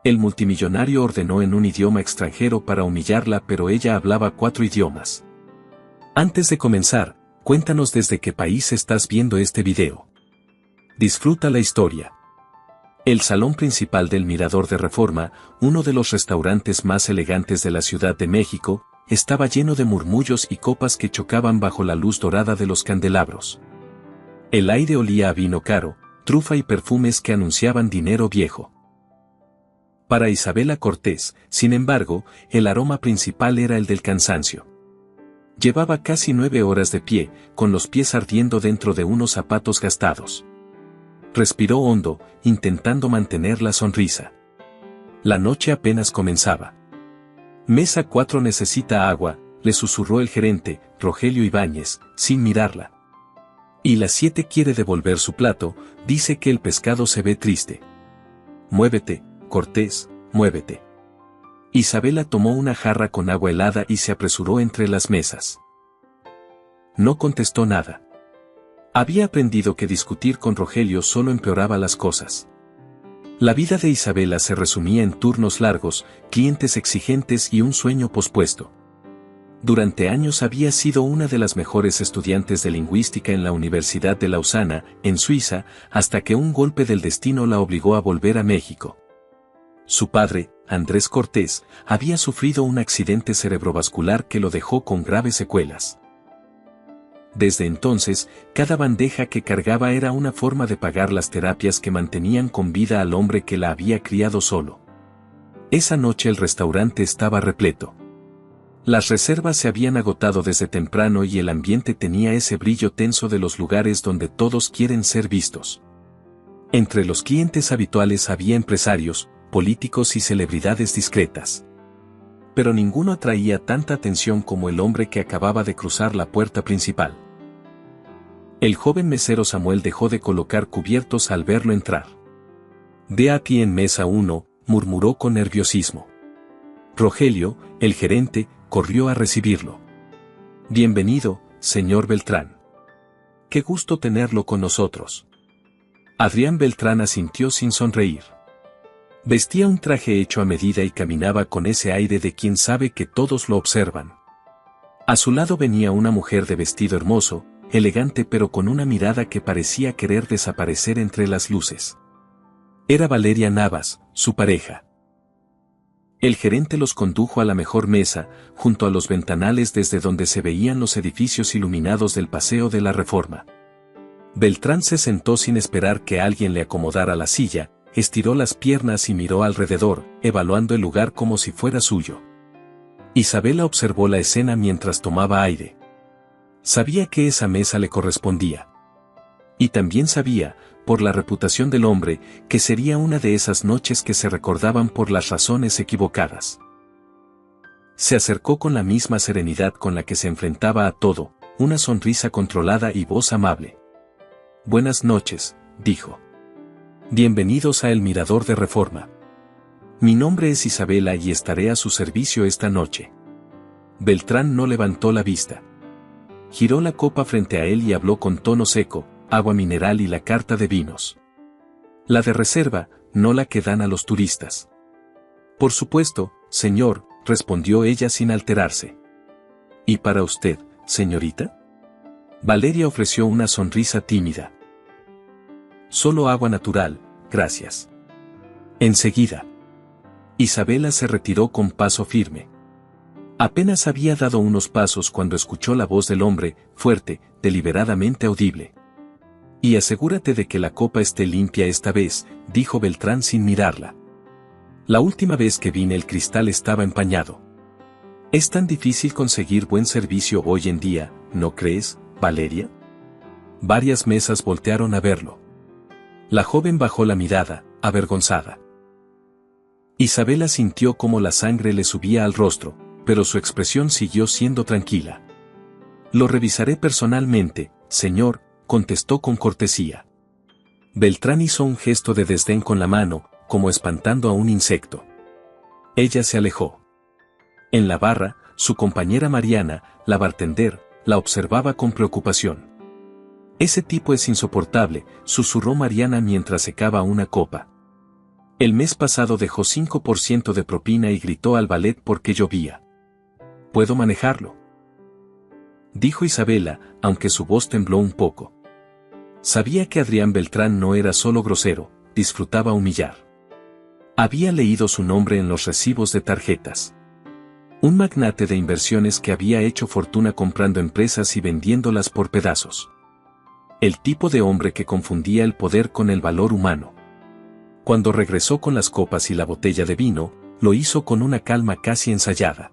El multimillonario ordenó en un idioma extranjero para humillarla, pero ella hablaba 4 idiomas. Antes de comenzar, cuéntanos desde qué país estás viendo este video. Disfruta la historia. El salón principal del Mirador de Reforma, uno de los restaurantes más elegantes de la Ciudad de México, estaba lleno de murmullos y copas que chocaban bajo la luz dorada de los candelabros. El aire olía a vino caro, trufa y perfumes que anunciaban dinero viejo. Para Isabela Cortés, sin embargo, el aroma principal era el del cansancio. Llevaba casi 9 horas de pie, con los pies ardiendo dentro de unos zapatos gastados. Respiró hondo, intentando mantener la sonrisa. La noche apenas comenzaba. Mesa 4 necesita agua, le susurró el gerente, Rogelio Ibáñez, sin mirarla. Y la 7 quiere devolver su plato, dice que el pescado se ve triste. Muévete, Cortés, muévete. Isabela tomó una jarra con agua helada y se apresuró entre las mesas. No contestó nada. Había aprendido que discutir con Rogelio solo empeoraba las cosas. La vida de Isabela se resumía en turnos largos, clientes exigentes y un sueño pospuesto. Durante años había sido una de las mejores estudiantes de lingüística en la Universidad de Lausana, en Suiza, hasta que un golpe del destino la obligó a volver a México. Su padre, Andrés Cortés, había sufrido un accidente cerebrovascular que lo dejó con graves secuelas. Desde entonces, cada bandeja que cargaba era una forma de pagar las terapias que mantenían con vida al hombre que la había criado solo. Esa noche el restaurante estaba repleto. Las reservas se habían agotado desde temprano y el ambiente tenía ese brillo tenso de los lugares donde todos quieren ser vistos. Entre los clientes habituales había empresarios, políticos y celebridades discretas. Pero ninguno atraía tanta atención como el hombre que acababa de cruzar la puerta principal. El joven mesero Samuel dejó de colocar cubiertos al verlo entrar. «De aquí en mesa 1», murmuró con nerviosismo. Rogelio, el gerente, corrió a recibirlo. «Bienvenido, señor Beltrán. Qué gusto tenerlo con nosotros». Adrián Beltrán asintió sin sonreír. Vestía un traje hecho a medida y caminaba con ese aire de quien sabe que todos lo observan. A su lado venía una mujer de vestido hermoso, elegante pero con una mirada que parecía querer desaparecer entre las luces. Era Valeria Navas, su pareja. El gerente los condujo a la mejor mesa, junto a los ventanales desde donde se veían los edificios iluminados del Paseo de la Reforma. Beltrán se sentó sin esperar que alguien le acomodara la silla, estiró las piernas y miró alrededor, evaluando el lugar como si fuera suyo. Isabela observó la escena mientras tomaba aire. Sabía que esa mesa le correspondía. Y también sabía, por la reputación del hombre, que sería una de esas noches que se recordaban por las razones equivocadas. Se acercó con la misma serenidad con la que se enfrentaba a todo, una sonrisa controlada y voz amable. «Buenas noches», dijo. «Bienvenidos a El Mirador de Reforma. Mi nombre es Isabela y estaré a su servicio esta noche». Beltrán no levantó la vista. Giró la copa frente a él y habló con tono seco, agua mineral y la carta de vinos. «La de reserva, no la que dan a los turistas». «Por supuesto, señor», respondió ella sin alterarse. «¿Y para usted, señorita?» Valeria ofreció una sonrisa tímida. «Solo agua natural, gracias». Enseguida. Isabela se retiró con paso firme. Apenas había dado unos pasos cuando escuchó la voz del hombre, fuerte, deliberadamente audible. «Y asegúrate de que la copa esté limpia esta vez», dijo Beltrán sin mirarla. «La última vez que vine el cristal estaba empañado». «Es tan difícil conseguir buen servicio hoy en día, ¿no crees, Valeria?» Varias mesas voltearon a verlo. La joven bajó la mirada, avergonzada. Isabela sintió cómo la sangre le subía al rostro, pero su expresión siguió siendo tranquila. «Lo revisaré personalmente, señor», contestó con cortesía. Beltrán hizo un gesto de desdén con la mano, como espantando a un insecto. Ella se alejó. En la barra, su compañera Mariana, la bartender, la observaba con preocupación. «Ese tipo es insoportable», susurró Mariana mientras secaba una copa. El mes pasado dejó 5% de propina y gritó al valet porque llovía. ¿Puedo manejarlo?, dijo Isabela, aunque su voz tembló un poco. Sabía que Adrián Beltrán no era solo grosero, disfrutaba humillar. Había leído su nombre en los recibos de tarjetas. Un magnate de inversiones que había hecho fortuna comprando empresas y vendiéndolas por pedazos. El tipo de hombre que confundía el poder con el valor humano. Cuando regresó con las copas y la botella de vino, lo hizo con una calma casi ensayada.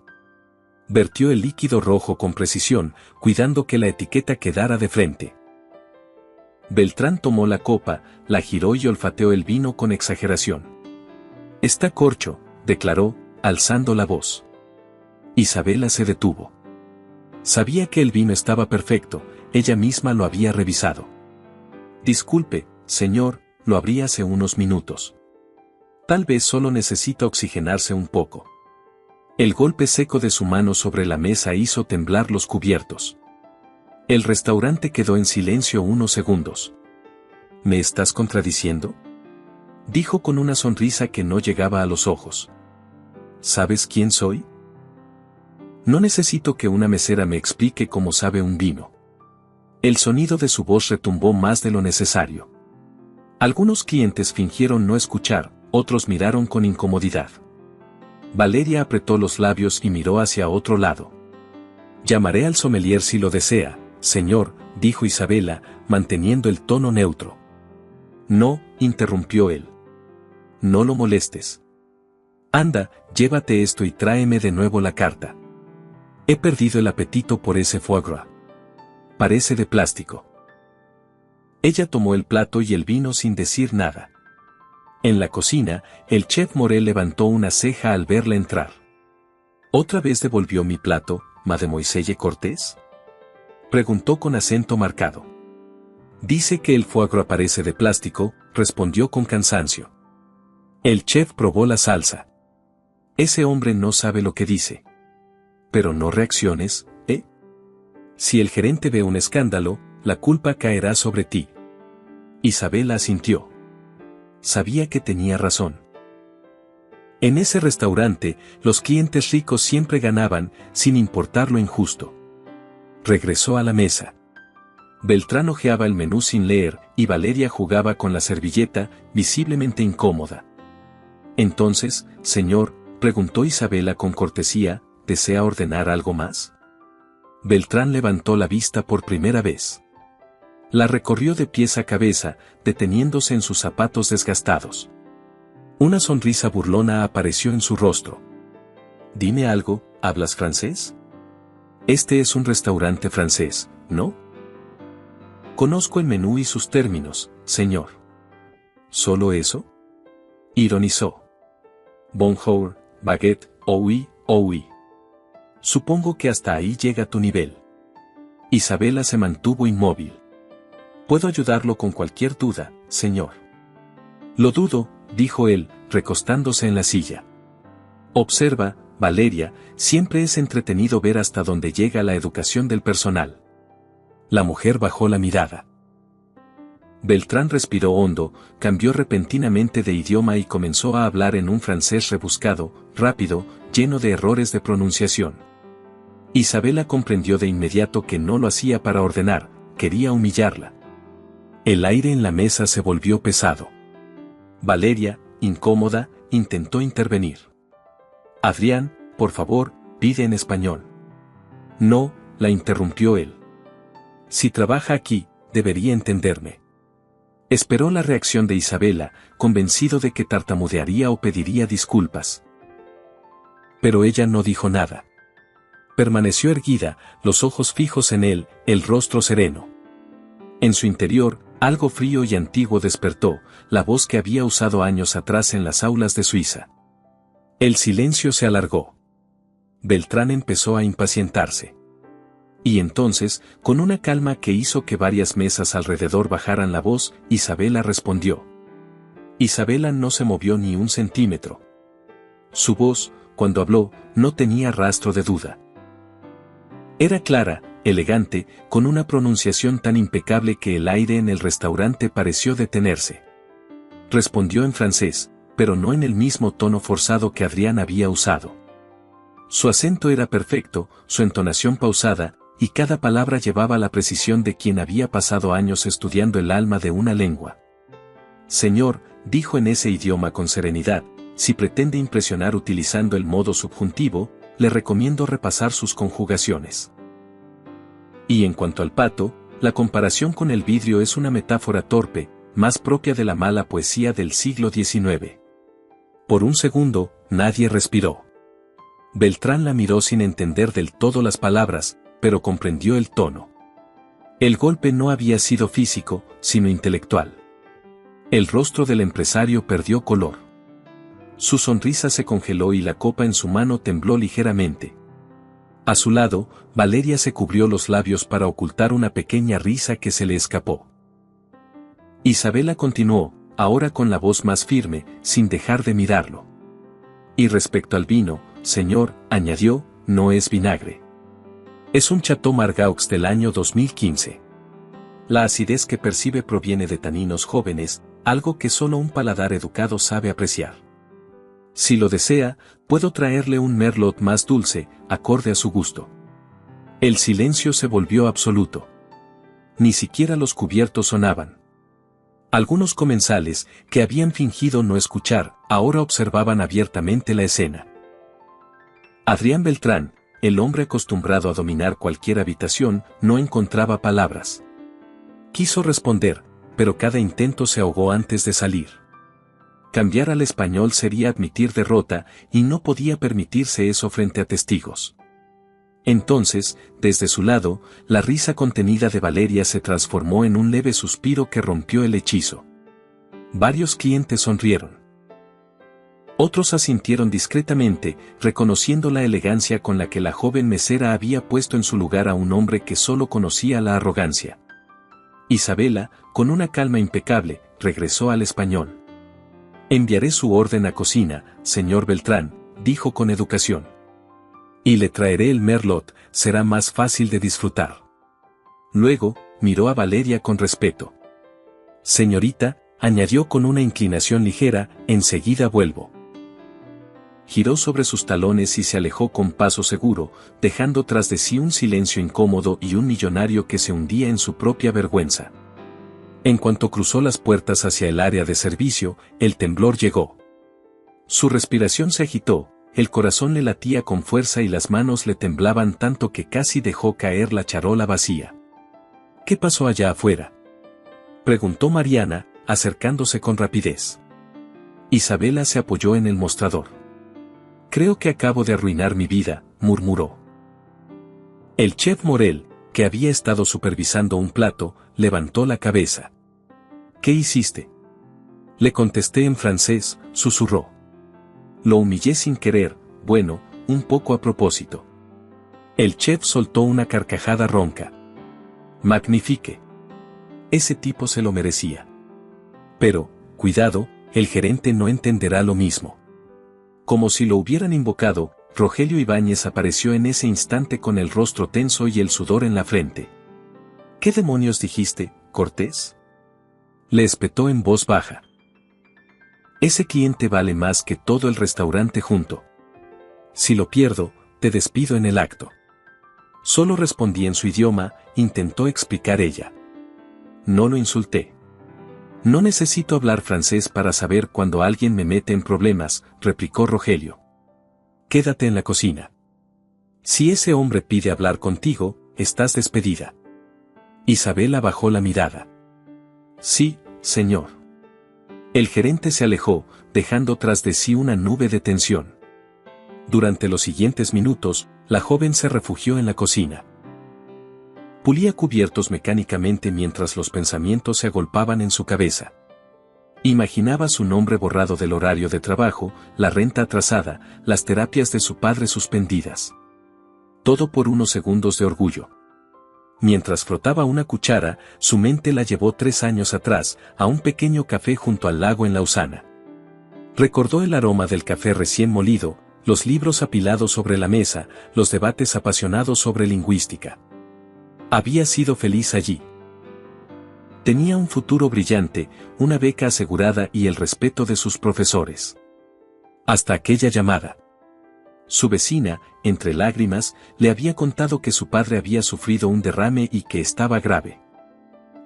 Vertió el líquido rojo con precisión, cuidando que la etiqueta quedara de frente. Beltrán tomó la copa, la giró y olfateó el vino con exageración. «Está corcho», declaró, alzando la voz. Isabela se detuvo. Sabía que el vino estaba perfecto, ella misma lo había revisado. «Disculpe, señor, lo abrí hace unos minutos. Tal vez solo necesita oxigenarse un poco». El golpe seco de su mano sobre la mesa hizo temblar los cubiertos. El restaurante quedó en silencio unos segundos. «¿Me estás contradiciendo?», dijo con una sonrisa que no llegaba a los ojos. «¿Sabes quién soy? No necesito que una mesera me explique cómo sabe un vino». El sonido de su voz retumbó más de lo necesario. Algunos clientes fingieron no escuchar, otros miraron con incomodidad. Valeria apretó los labios y miró hacia otro lado. «Llamaré al sommelier si lo desea, señor», dijo Isabela, manteniendo el tono neutro. «No», interrumpió él. «No lo molestes. Anda, llévate esto y tráeme de nuevo la carta. He perdido el apetito por ese foie gras. Parece de plástico». Ella tomó el plato y el vino sin decir nada. En la cocina, el chef Morel levantó una ceja al verla entrar. «¿Otra vez devolvió mi plato, mademoiselle Cortés?», preguntó con acento marcado. «Dice que el foie gras parece de plástico», respondió con cansancio. El chef probó la salsa. «Ese hombre no sabe lo que dice». «Pero no reacciones, ¿eh? Si el gerente ve un escándalo, la culpa caerá sobre ti». Isabela asintió. Sabía que tenía razón. En ese restaurante, los clientes ricos siempre ganaban, sin importar lo injusto. Regresó a la mesa. Beltrán hojeaba el menú sin leer, y Valeria jugaba con la servilleta, visiblemente incómoda. «Entonces, señor», preguntó Isabela con cortesía, «¿desea ordenar algo más?». Beltrán levantó la vista por primera vez. La recorrió de pies a cabeza, deteniéndose en sus zapatos desgastados. Una sonrisa burlona apareció en su rostro. «Dime algo, ¿hablas francés? Este es un restaurante francés, ¿no?». «Conozco el menú y sus términos, señor». «¿Solo eso?», ironizó. «Bonjour, baguette, oui, oui. Supongo que hasta ahí llega tu nivel». Isabela se mantuvo inmóvil. «Puedo ayudarlo con cualquier duda, señor». «Lo dudo», dijo él, recostándose en la silla. «Observa, Valeria, siempre es entretenido ver hasta dónde llega la educación del personal». La mujer bajó la mirada. Beltrán respiró hondo, cambió repentinamente de idioma y comenzó a hablar en un francés rebuscado, rápido, lleno de errores de pronunciación. Isabela comprendió de inmediato que no lo hacía para ordenar, quería humillarla. El aire en la mesa se volvió pesado. Valeria, incómoda, intentó intervenir. «Adrián, por favor, pide en español». «No», la interrumpió él. «Si trabaja aquí, debería entenderme». Esperó la reacción de Isabela, convencido de que tartamudearía o pediría disculpas. Pero ella no dijo nada. Permaneció erguida, los ojos fijos en él, el rostro sereno. En su interior, algo frío y antiguo despertó, la voz que había usado años atrás en las aulas de Suiza. El silencio se alargó. Beltrán empezó a impacientarse. Y entonces, con una calma que hizo que varias mesas alrededor bajaran la voz, Isabela respondió. Isabela no se movió ni un centímetro. Su voz, cuando habló, no tenía rastro de duda. Era clara, elegante, con una pronunciación tan impecable que el aire en el restaurante pareció detenerse. Respondió en francés, pero no en el mismo tono forzado que Adrián había usado. Su acento era perfecto, su entonación pausada, y cada palabra llevaba la precisión de quien había pasado años estudiando el alma de una lengua. Señor, dijo en ese idioma con serenidad, si pretende impresionar utilizando el modo subjuntivo, le recomiendo repasar sus conjugaciones. Y en cuanto al pato, la comparación con el vidrio es una metáfora torpe, más propia de la mala poesía del siglo XIX. Por un segundo, nadie respiró. Beltrán la miró sin entender del todo las palabras, pero comprendió el tono. El golpe no había sido físico, sino intelectual. El rostro del empresario perdió color. Su sonrisa se congeló y la copa en su mano tembló ligeramente. A su lado, Valeria se cubrió los labios para ocultar una pequeña risa que se le escapó. Isabela continuó, ahora con la voz más firme, sin dejar de mirarlo. Y respecto al vino, señor, añadió, no es vinagre. Es un Chateau Margaux del año 2015. La acidez que percibe proviene de taninos jóvenes, algo que solo un paladar educado sabe apreciar. Si lo desea, puedo traerle un merlot más dulce, acorde a su gusto. El silencio se volvió absoluto. Ni siquiera los cubiertos sonaban. Algunos comensales, que habían fingido no escuchar, ahora observaban abiertamente la escena. Adrián Beltrán, el hombre acostumbrado a dominar cualquier habitación, no encontraba palabras. Quiso responder, pero cada intento se ahogó antes de salir. Cambiar al español sería admitir derrota, y no podía permitirse eso frente a testigos. Entonces, desde su lado, la risa contenida de Valeria se transformó en un leve suspiro que rompió el hechizo. Varios clientes sonrieron. Otros asintieron discretamente, reconociendo la elegancia con la que la joven mesera había puesto en su lugar a un hombre que solo conocía la arrogancia. Isabela, con una calma impecable, regresó al español. Enviaré su orden a cocina, señor Beltrán, dijo con educación. Y le traeré el merlot, será más fácil de disfrutar. Luego, miró a Valeria con respeto. Señorita, añadió con una inclinación ligera, enseguida vuelvo. Giró sobre sus talones y se alejó con paso seguro, dejando tras de sí un silencio incómodo y un millonario que se hundía en su propia vergüenza. En cuanto cruzó las puertas hacia el área de servicio, el temblor llegó. Su respiración se agitó, el corazón le latía con fuerza y las manos le temblaban tanto que casi dejó caer la charola vacía. ¿Qué pasó allá afuera?, preguntó Mariana, acercándose con rapidez. Isabela se apoyó en el mostrador. Creo que acabo de arruinar mi vida, murmuró. El chef Morel, que había estado supervisando un plato, levantó la cabeza. ¿Qué hiciste?, le contesté en francés, susurró. Lo humillé sin querer, bueno, un poco a propósito. El chef soltó una carcajada ronca. Magnifique. Ese tipo se lo merecía. Pero, cuidado, el gerente no entenderá lo mismo. Como si lo hubieran invocado, Rogelio Ibáñez apareció en ese instante con el rostro tenso y el sudor en la frente. ¿Qué demonios dijiste, Cortés?, le espetó en voz baja. Ese cliente vale más que todo el restaurante junto. Si lo pierdo, te despido en el acto. Solo respondí en su idioma, intentó explicar ella. No lo insulté. No necesito hablar francés para saber cuando alguien me mete en problemas, replicó Rogelio. Quédate en la cocina. Si ese hombre pide hablar contigo, estás despedida. Isabela bajó la mirada. Sí, señor. El gerente se alejó, dejando tras de sí una nube de tensión. Durante los siguientes minutos, la joven se refugió en la cocina. Pulía cubiertos mecánicamente mientras los pensamientos se agolpaban en su cabeza. Imaginaba su nombre borrado del horario de trabajo, la renta atrasada, las terapias de su padre suspendidas. Todo por unos segundos de orgullo. Mientras frotaba una cuchara, su mente la llevó 3 años atrás, a un pequeño café junto al lago en Lausana. Recordó el aroma del café recién molido, los libros apilados sobre la mesa, los debates apasionados sobre lingüística. Había sido feliz allí. Tenía un futuro brillante, una beca asegurada y el respeto de sus profesores. Hasta aquella llamada. Su vecina, entre lágrimas, le había contado que su padre había sufrido un derrame y que estaba grave.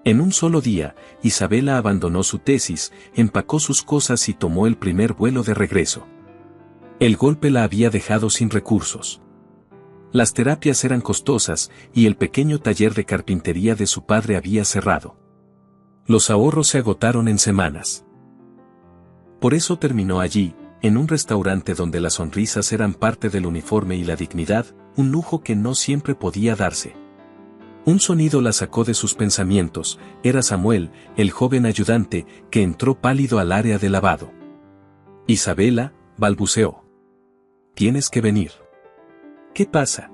En un solo día, Isabela abandonó su tesis, empacó sus cosas y tomó el primer vuelo de regreso. El golpe la había dejado sin recursos. Las terapias eran costosas y el pequeño taller de carpintería de su padre había cerrado. Los ahorros se agotaron en semanas. Por eso terminó allí, en un restaurante donde las sonrisas eran parte del uniforme y la dignidad, un lujo que no siempre podía darse. Un sonido la sacó de sus pensamientos, era Samuel, el joven ayudante, que entró pálido al área de lavado. Isabela, balbuceó. Tienes que venir. ¿Qué pasa?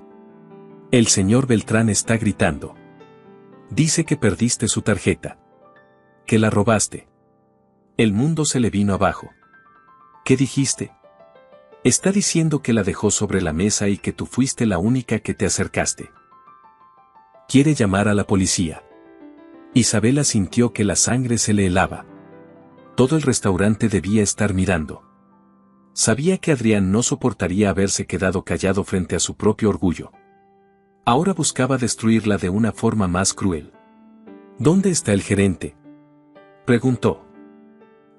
El señor Beltrán está gritando. Dice que perdiste su tarjeta. Que la robaste. El mundo se le vino abajo. ¿Qué dijiste? Está diciendo que la dejó sobre la mesa y que tú fuiste la única que te acercaste. Quiere llamar a la policía. Isabela sintió que la sangre se le helaba. Todo el restaurante debía estar mirando. Sabía que Adrián no soportaría haberse quedado callado frente a su propio orgullo. Ahora buscaba destruirla de una forma más cruel. ¿Dónde está el gerente?, preguntó.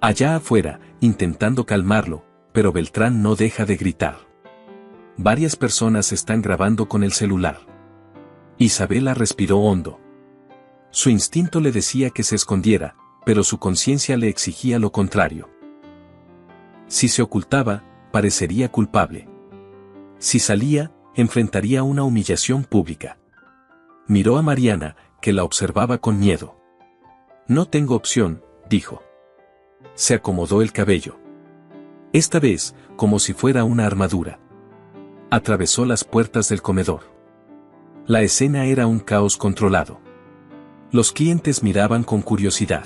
Allá afuera, intentando calmarlo, pero Beltrán no deja de gritar. Varias personas están grabando con el celular. Isabela respiró hondo. Su instinto le decía que se escondiera, pero su conciencia le exigía lo contrario. Si se ocultaba, parecería culpable. Si salía, enfrentaría una humillación pública. Miró a Mariana, que la observaba con miedo. No tengo opción, dijo. Se acomodó el cabello. Esta vez, como si fuera una armadura. Atravesó las puertas del comedor. La escena era un caos controlado. Los clientes miraban con curiosidad.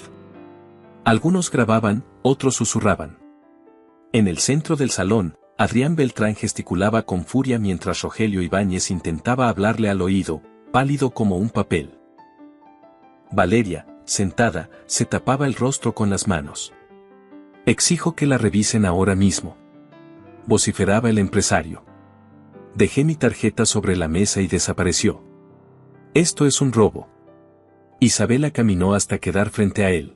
Algunos grababan, otros susurraban. En el centro del salón, Adrián Beltrán gesticulaba con furia mientras Rogelio Ibáñez intentaba hablarle al oído, pálido como un papel. Valeria, sentada, se tapaba el rostro con las manos. Exijo que la revisen ahora mismo. Vociferaba el empresario. Dejé mi tarjeta sobre la mesa y desapareció. Esto es un robo. Isabela caminó hasta quedar frente a él.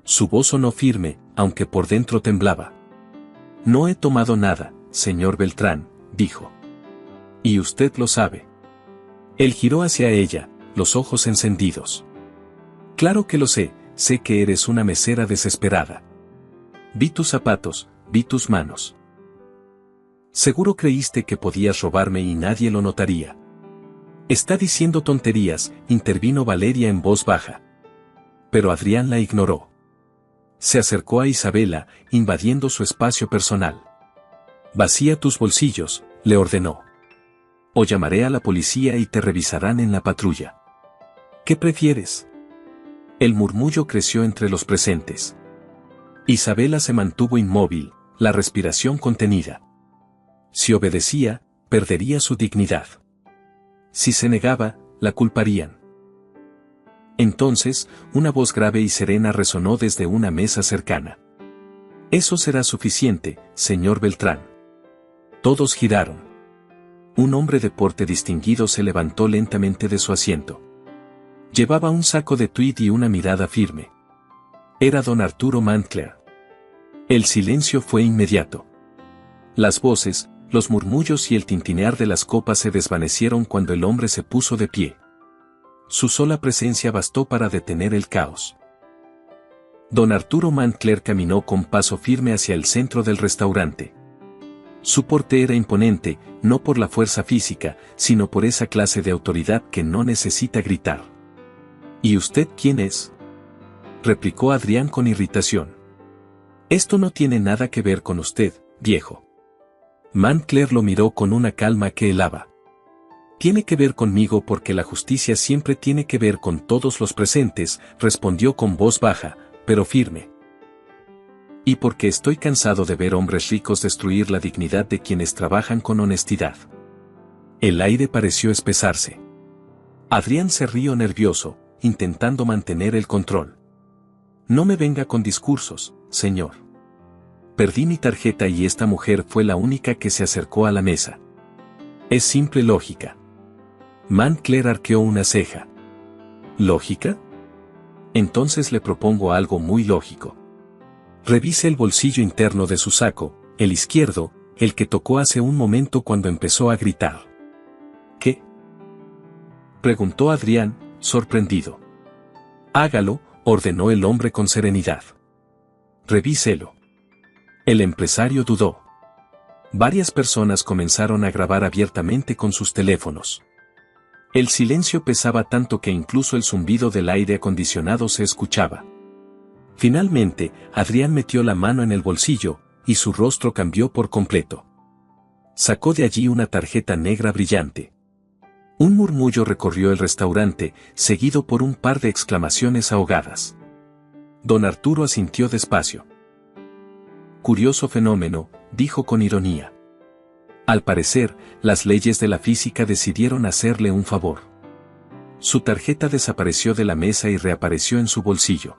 Su voz sonó firme, aunque por dentro temblaba. No he tomado nada, señor Beltrán, dijo. Y usted lo sabe. Él giró hacia ella, los ojos encendidos. Claro que lo sé que eres una mesera desesperada. Vi tus zapatos, vi tus manos. Seguro creíste que podías robarme y nadie lo notaría. Está diciendo tonterías, intervino Valeria en voz baja. Pero Adrián la ignoró. Se acercó a Isabela, invadiendo su espacio personal. Vacía tus bolsillos, le ordenó. O llamaré a la policía y te revisarán en la patrulla. ¿Qué prefieres? El murmullo creció entre los presentes. Isabela se mantuvo inmóvil, la respiración contenida. Si obedecía, perdería su dignidad. Si se negaba, la culparían. Entonces, una voz grave y serena resonó desde una mesa cercana. Eso será suficiente, señor Beltrán. Todos giraron. Un hombre de porte distinguido se levantó lentamente de su asiento. Llevaba un saco de tweed y una mirada firme. Era don Arturo Mantler. El silencio fue inmediato. Las voces, los murmullos y el tintinear de las copas se desvanecieron cuando el hombre se puso de pie. Su sola presencia bastó para detener el caos. Don Arturo Mantler caminó con paso firme hacia el centro del restaurante. Su porte era imponente, no por la fuerza física, sino por esa clase de autoridad que no necesita gritar. ¿Y usted quién es?, replicó Adrián con irritación. Esto no tiene nada que ver con usted, viejo. Mantler lo miró con una calma que helaba. Tiene que ver conmigo porque la justicia siempre tiene que ver con todos los presentes, respondió con voz baja, pero firme. Y porque estoy cansado de ver hombres ricos destruir la dignidad de quienes trabajan con honestidad. El aire pareció espesarse. Adrián se rió nervioso, intentando mantener el control. No me venga con discursos, señor. Perdí mi tarjeta y esta mujer fue la única que se acercó a la mesa. Es simple lógica. Montclair arqueó una ceja. ¿Lógica? Entonces le propongo algo muy lógico. Revise el bolsillo interno de su saco, el izquierdo, el que tocó hace un momento cuando empezó a gritar. ¿Qué? Preguntó Adrián, sorprendido. Hágalo, ordenó el hombre con serenidad. Revíselo. El empresario dudó. Varias personas comenzaron a grabar abiertamente con sus teléfonos. El silencio pesaba tanto que incluso el zumbido del aire acondicionado se escuchaba. Finalmente, Adrián metió la mano en el bolsillo, y su rostro cambió por completo. Sacó de allí una tarjeta negra brillante. Un murmullo recorrió el restaurante, seguido por un par de exclamaciones ahogadas. Don Arturo asintió despacio. Curioso fenómeno, dijo con ironía. Al parecer, las leyes de la física decidieron hacerle un favor. Su tarjeta desapareció de la mesa y reapareció en su bolsillo.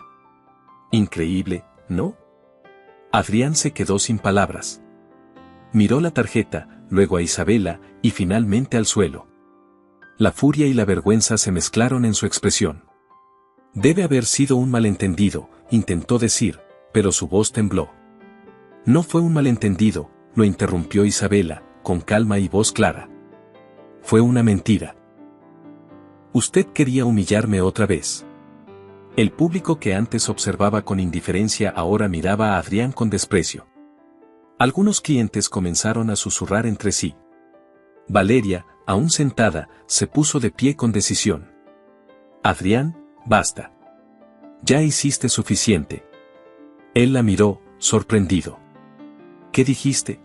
Increíble, ¿no? Adrián se quedó sin palabras. Miró la tarjeta, luego a Isabela, y finalmente al suelo. La furia y la vergüenza se mezclaron en su expresión. Debe haber sido un malentendido, intentó decir, pero su voz tembló. No fue un malentendido, lo interrumpió Isabela, con calma y voz clara. Fue una mentira. Usted quería humillarme otra vez. El público que antes observaba con indiferencia ahora miraba a Adrián con desprecio. Algunos clientes comenzaron a susurrar entre sí. Valeria, aún sentada, se puso de pie con decisión. Adrián, basta. Ya hiciste suficiente. Él la miró, sorprendido. ¿Qué dijiste?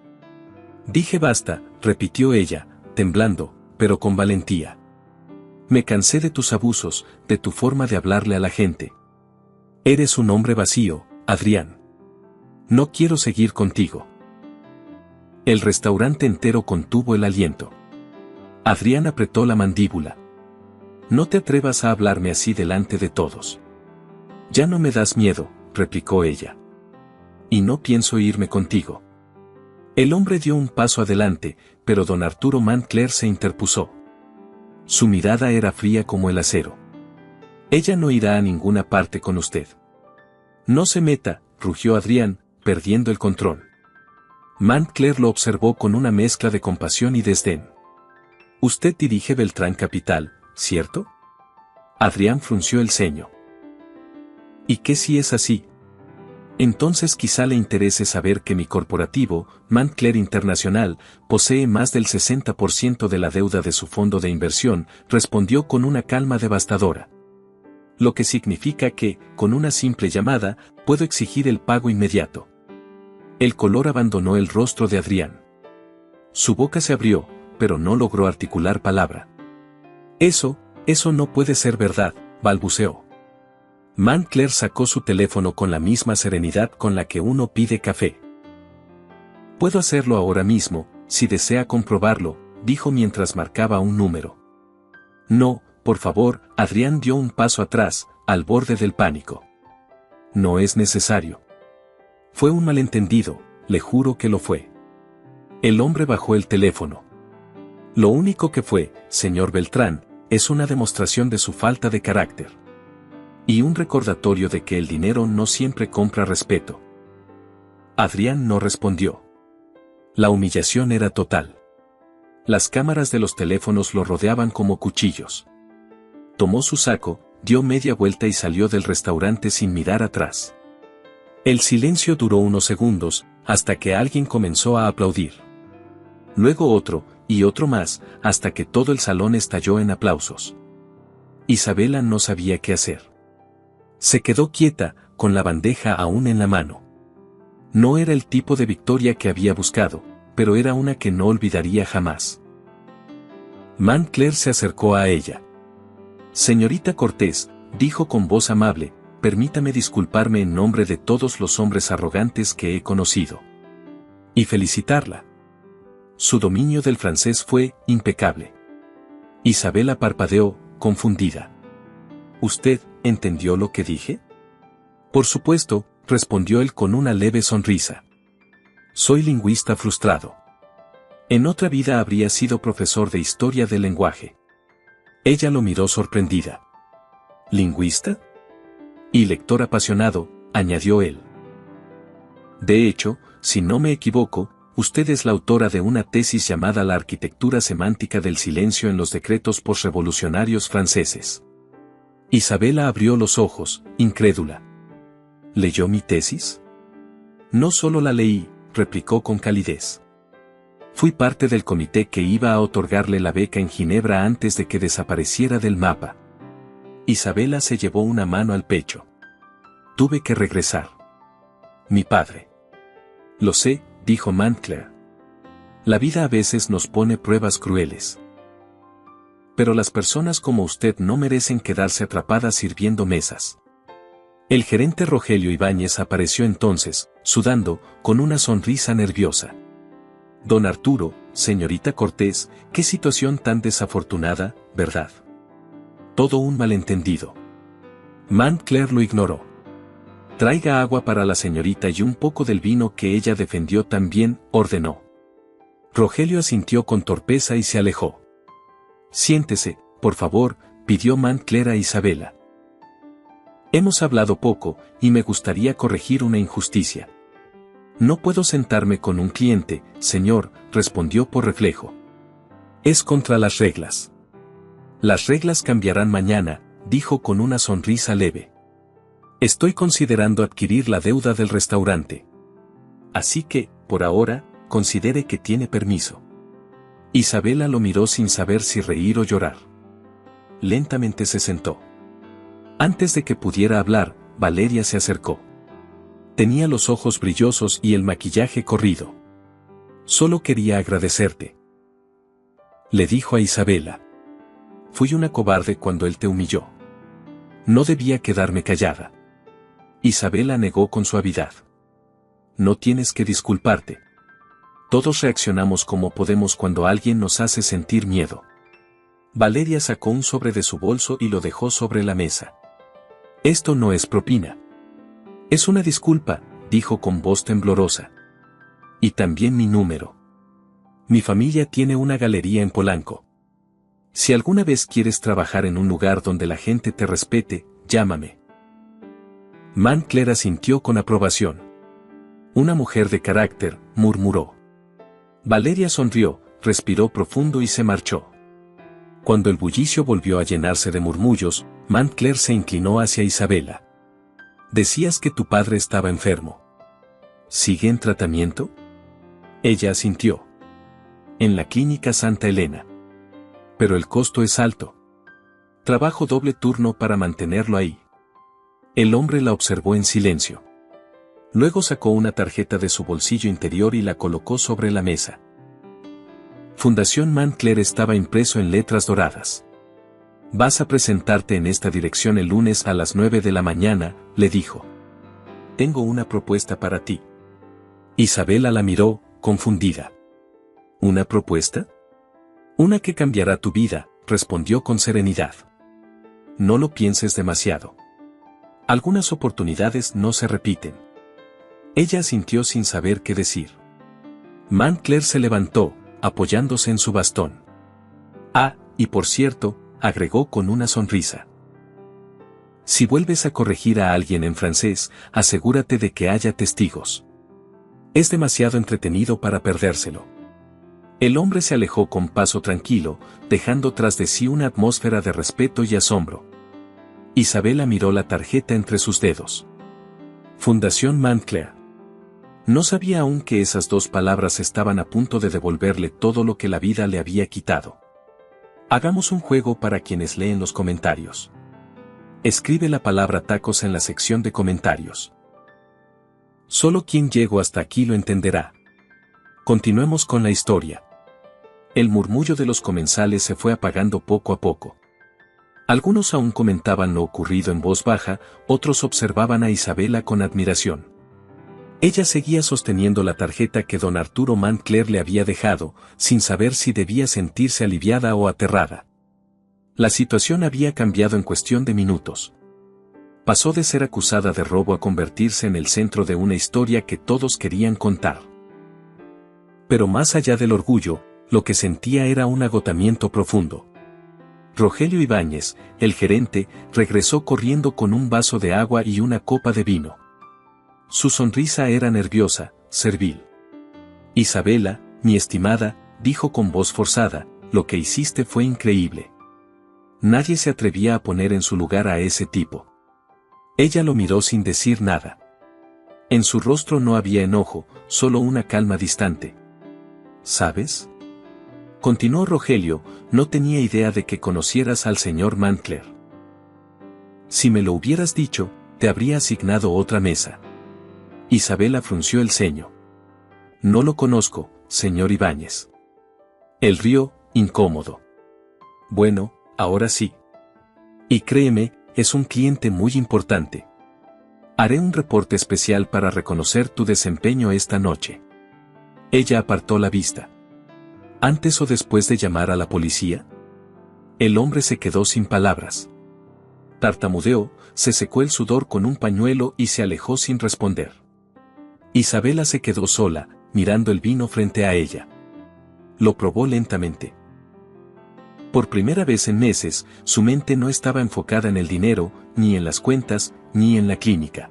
Dije basta, repitió ella, temblando, pero con valentía. Me cansé de tus abusos, de tu forma de hablarle a la gente. Eres un hombre vacío, Adrián. No quiero seguir contigo. El restaurante entero contuvo el aliento. Adrián apretó la mandíbula. No te atrevas a hablarme así delante de todos. Ya no me das miedo, replicó ella. Y no pienso irme contigo. El hombre dio un paso adelante, pero don Arturo Montclair se interpuso. Su mirada era fría como el acero. Ella no irá a ninguna parte con usted. No se meta, rugió Adrián, perdiendo el control. Montclair lo observó con una mezcla de compasión y desdén. Usted dirige Beltrán Capital, ¿cierto? Adrián frunció el ceño. ¿Y qué si es así? Entonces quizá le interese saber que mi corporativo, Montclair Internacional, posee más del 60% de la deuda de su fondo de inversión, respondió con una calma devastadora. Lo que significa que, con una simple llamada, puedo exigir el pago inmediato. El color abandonó el rostro de Adrián. Su boca se abrió, pero no logró articular palabra. Eso no puede ser verdad, balbuceó. Montclair sacó su teléfono con la misma serenidad con la que uno pide café. Puedo hacerlo ahora mismo, si desea comprobarlo, dijo mientras marcaba un número. No, por favor, Adrián dio un paso atrás, al borde del pánico. No es necesario. Fue un malentendido, le juro que lo fue. El hombre bajó el teléfono. Lo único que fue, señor Beltrán, es una demostración de su falta de carácter. Y un recordatorio de que el dinero no siempre compra respeto. Adrián no respondió. La humillación era total. Las cámaras de los teléfonos lo rodeaban como cuchillos. Tomó su saco, dio media vuelta y salió del restaurante sin mirar atrás. El silencio duró unos segundos, hasta que alguien comenzó a aplaudir. Luego otro, y otro más, hasta que todo el salón estalló en aplausos. Isabela no sabía qué hacer. Se quedó quieta, con la bandeja aún en la mano. No era el tipo de victoria que había buscado, pero era una que no olvidaría jamás. Montclair se acercó a ella. Señorita Cortés, dijo con voz amable, permítame disculparme en nombre de todos los hombres arrogantes que he conocido. Y felicitarla. Su dominio del francés fue impecable. Isabela parpadeó, confundida. ¿Usted entendió lo que dije? Por supuesto, respondió él con una leve sonrisa. Soy lingüista frustrado. En otra vida habría sido profesor de historia del lenguaje. Ella lo miró sorprendida. ¿Lingüista? Y lector apasionado, añadió él. De hecho, si no me equivoco, usted es la autora de una tesis llamada La arquitectura semántica del silencio en los decretos posrevolucionarios franceses. Isabela abrió los ojos, incrédula. ¿Leyó mi tesis? No solo la leí, replicó con calidez. Fui parte del comité que iba a otorgarle la beca en Ginebra antes de que desapareciera del mapa. Isabela se llevó una mano al pecho. Tuve que regresar. Mi padre. Lo sé, dijo Montclair. La vida a veces nos pone pruebas crueles. Pero las personas como usted no merecen quedarse atrapadas sirviendo mesas. El gerente Rogelio Ibáñez apareció entonces, sudando, con una sonrisa nerviosa. Don Arturo, señorita Cortés, qué situación tan desafortunada, ¿verdad? Todo un malentendido. Montclair lo ignoró. Traiga agua para la señorita y un poco del vino que ella defendió tan bien, ordenó. Rogelio asintió con torpeza y se alejó. Siéntese, por favor, pidió Montclair a Isabela. Hemos hablado poco, y me gustaría corregir una injusticia. No puedo sentarme con un cliente, señor, respondió por reflejo. Es contra las reglas. Las reglas cambiarán mañana, dijo con una sonrisa leve. Estoy considerando adquirir la deuda del restaurante. Así que, por ahora, considere que tiene permiso. Isabela lo miró sin saber si reír o llorar. Lentamente se sentó. Antes de que pudiera hablar, Valeria se acercó. Tenía los ojos brillosos y el maquillaje corrido. Solo quería agradecerte. Le dijo a Isabela. Fui una cobarde cuando él te humilló. No debía quedarme callada. Isabela negó con suavidad. No tienes que disculparte. Todos reaccionamos como podemos cuando alguien nos hace sentir miedo. Valeria sacó un sobre de su bolso y lo dejó sobre la mesa. Esto no es propina. Es una disculpa, dijo con voz temblorosa. Y también mi número. Mi familia tiene una galería en Polanco. Si alguna vez quieres trabajar en un lugar donde la gente te respete, llámame. Montclair asintió con aprobación. Una mujer de carácter, murmuró. Valeria sonrió, respiró profundo y se marchó. Cuando el bullicio volvió a llenarse de murmullos, Montclair se inclinó hacia Isabela. Decías que tu padre estaba enfermo. ¿Sigue en tratamiento? Ella asintió. En la clínica Santa Elena. Pero el costo es alto. Trabajo doble turno para mantenerlo ahí. El hombre la observó en silencio. Luego sacó una tarjeta de su bolsillo interior y la colocó sobre la mesa. Fundación Montclair estaba impreso en letras doradas. Vas a presentarte en esta dirección el lunes a las 9 de la mañana, le dijo. Tengo una propuesta para ti. Isabela la miró, confundida. ¿Una propuesta? Una que cambiará tu vida, respondió con serenidad. No lo pienses demasiado. Algunas oportunidades no se repiten. Ella asintió sin saber qué decir. Montclair se levantó, apoyándose en su bastón. Ah, y por cierto, agregó con una sonrisa. Si vuelves a corregir a alguien en francés, asegúrate de que haya testigos. Es demasiado entretenido para perdérselo. El hombre se alejó con paso tranquilo, dejando tras de sí una atmósfera de respeto y asombro. Isabela miró la tarjeta entre sus dedos. Fundación Montclair. No sabía aún que esas dos palabras estaban a punto de devolverle todo lo que la vida le había quitado. Hagamos un juego para quienes leen los comentarios. Escribe la palabra tacos en la sección de comentarios. Solo quien llegó hasta aquí lo entenderá. Continuemos con la historia. El murmullo de los comensales se fue apagando poco a poco. Algunos aún comentaban lo ocurrido en voz baja, otros observaban a Isabela con admiración. Ella seguía sosteniendo la tarjeta que don Arturo Montclair le había dejado, sin saber si debía sentirse aliviada o aterrada. La situación había cambiado en cuestión de minutos. Pasó de ser acusada de robo a convertirse en el centro de una historia que todos querían contar. Pero más allá del orgullo, lo que sentía era un agotamiento profundo. Rogelio Ibáñez, el gerente, regresó corriendo con un vaso de agua y una copa de vino. Su sonrisa era nerviosa, servil. Isabela, mi estimada, dijo con voz forzada, lo que hiciste fue increíble. Nadie se atrevía a poner en su lugar a ese tipo. Ella lo miró sin decir nada. En su rostro no había enojo, solo una calma distante. ¿Sabes? Continuó Rogelio, no tenía idea de que conocieras al señor Mantcler. Si me lo hubieras dicho, te habría asignado otra mesa. Isabela frunció el ceño. No lo conozco, señor Ibáñez. Él rió, incómodo. Bueno, ahora sí. Y créeme, es un cliente muy importante. Haré un reporte especial para reconocer tu desempeño esta noche. Ella apartó la vista. ¿Antes o después de llamar a la policía? El hombre se quedó sin palabras. Tartamudeó, se secó el sudor con un pañuelo y se alejó sin responder. Isabela se quedó sola, mirando el vino frente a ella. Lo probó lentamente. Por primera vez en meses, su mente no estaba enfocada en el dinero, ni en las cuentas, ni en la clínica.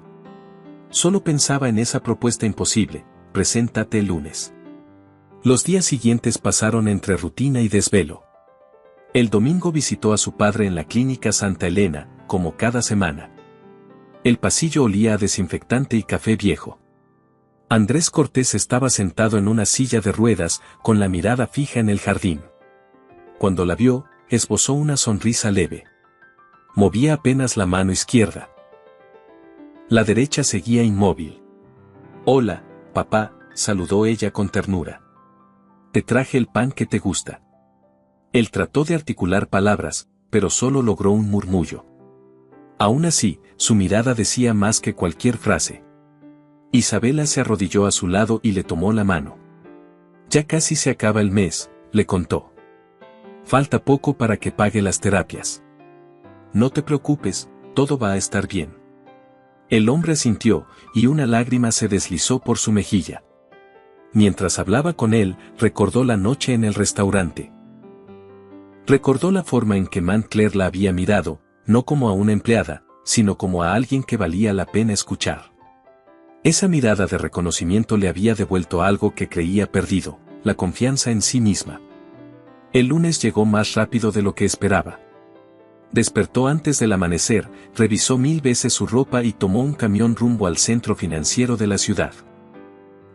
Solo pensaba en esa propuesta imposible, preséntate el lunes. Los días siguientes pasaron entre rutina y desvelo. El domingo visitó a su padre en la clínica Santa Elena, como cada semana. El pasillo olía a desinfectante y café viejo. Andrés Cortés estaba sentado en una silla de ruedas, con la mirada fija en el jardín. Cuando la vio, esbozó una sonrisa leve. Movía apenas la mano izquierda. La derecha seguía inmóvil. Hola, papá, saludó ella con ternura. Te traje el pan que te gusta. Él trató de articular palabras, pero solo logró un murmullo. Aún así, su mirada decía más que cualquier frase. Isabela se arrodilló a su lado y le tomó la mano. Ya casi se acaba el mes, le contó. Falta poco para que pague las terapias. No te preocupes, todo va a estar bien. El hombre asintió, y una lágrima se deslizó por su mejilla. Mientras hablaba con él, recordó la noche en el restaurante. Recordó la forma en que Mantcler la había mirado, no como a una empleada, sino como a alguien que valía la pena escuchar. Esa mirada de reconocimiento le había devuelto algo que creía perdido, la confianza en sí misma. El lunes llegó más rápido de lo que esperaba. Despertó antes del amanecer, revisó 1000 veces su ropa y tomó un camión rumbo al centro financiero de la ciudad.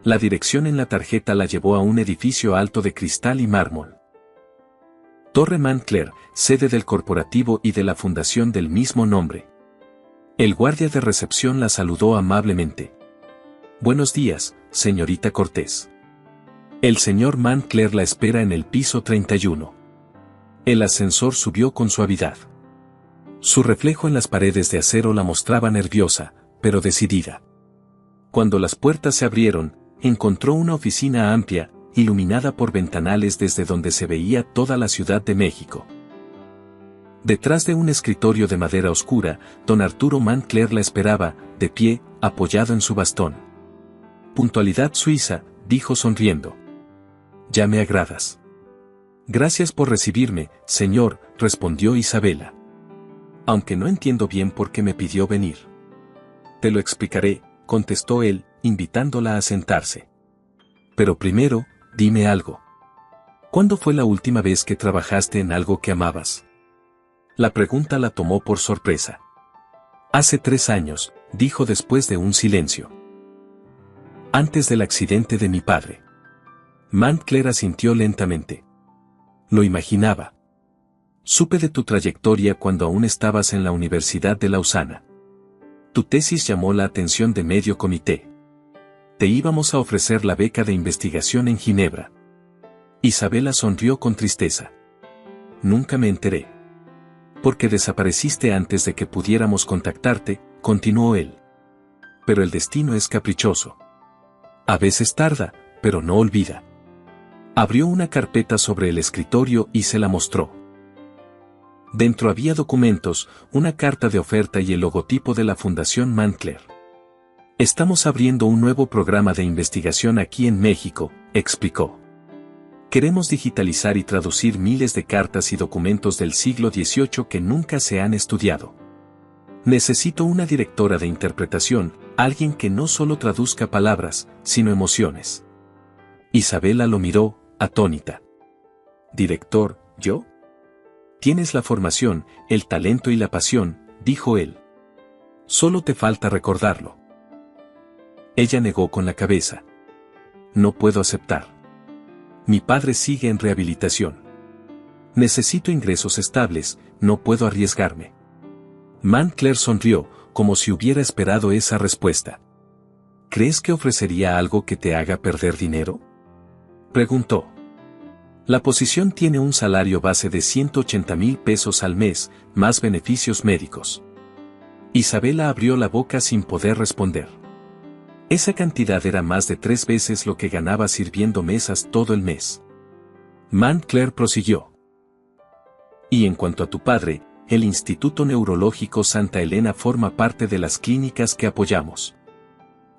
La dirección en la tarjeta la llevó a un edificio alto de cristal y mármol. Torre Mantcler, sede del corporativo y de la fundación del mismo nombre. El guardia de recepción la saludó amablemente. Buenos días, señorita Cortés. El señor Mantcler la espera en el piso 31. El ascensor subió con suavidad. Su reflejo en las paredes de acero la mostraba nerviosa, pero decidida. Cuando las puertas se abrieron, encontró una oficina amplia, iluminada por ventanales desde donde se veía toda la Ciudad de México. Detrás de un escritorio de madera oscura, don Arturo Mantcler la esperaba, de pie, apoyado en su bastón. Puntualidad suiza, dijo sonriendo. Ya me agradas. Gracias por recibirme, señor, respondió Isabela. Aunque no entiendo bien por qué me pidió venir. Te lo explicaré, contestó él, invitándola a sentarse. Pero primero, dime algo. ¿Cuándo fue la última vez que trabajaste en algo que amabas? La pregunta la tomó por sorpresa. Hace 3 años, dijo después de un silencio. Antes del accidente de mi padre. Mantcler asintió lentamente. Lo imaginaba. Supe de tu trayectoria cuando aún estabas en la Universidad de Lausana. Tu tesis llamó la atención de medio comité. Te íbamos a ofrecer la beca de investigación en Ginebra. Isabela sonrió con tristeza. Nunca me enteré. Porque desapareciste antes de que pudiéramos contactarte, continuó él. Pero el destino es caprichoso. A veces tarda, pero no olvida. Abrió una carpeta sobre el escritorio y se la mostró. Dentro había documentos, una carta de oferta y el logotipo de la Fundación Mancler. Estamos abriendo un nuevo programa de investigación aquí en México, explicó. Queremos digitalizar y traducir miles de cartas y documentos del siglo XVIII que nunca se han estudiado. Necesito una directora de interpretación, alguien que no solo traduzca palabras, sino emociones. Isabela lo miró, atónita. ¿Director, yo? Tienes la formación, el talento y la pasión, dijo él. Solo te falta recordarlo. Ella negó con la cabeza. No puedo aceptar. Mi padre sigue en rehabilitación. Necesito ingresos estables, no puedo arriesgarme. Mancler sonrió, como si hubiera esperado esa respuesta. ¿Crees que ofrecería algo que te haga perder dinero? Preguntó. La posición tiene un salario base de 180,000 pesos al mes, más beneficios médicos. Isabela abrió la boca sin poder responder. Esa cantidad era más de 3 veces lo que ganaba sirviendo mesas todo el mes. Mancler prosiguió. Y en cuanto a tu padre, el Instituto Neurológico Santa Elena forma parte de las clínicas que apoyamos.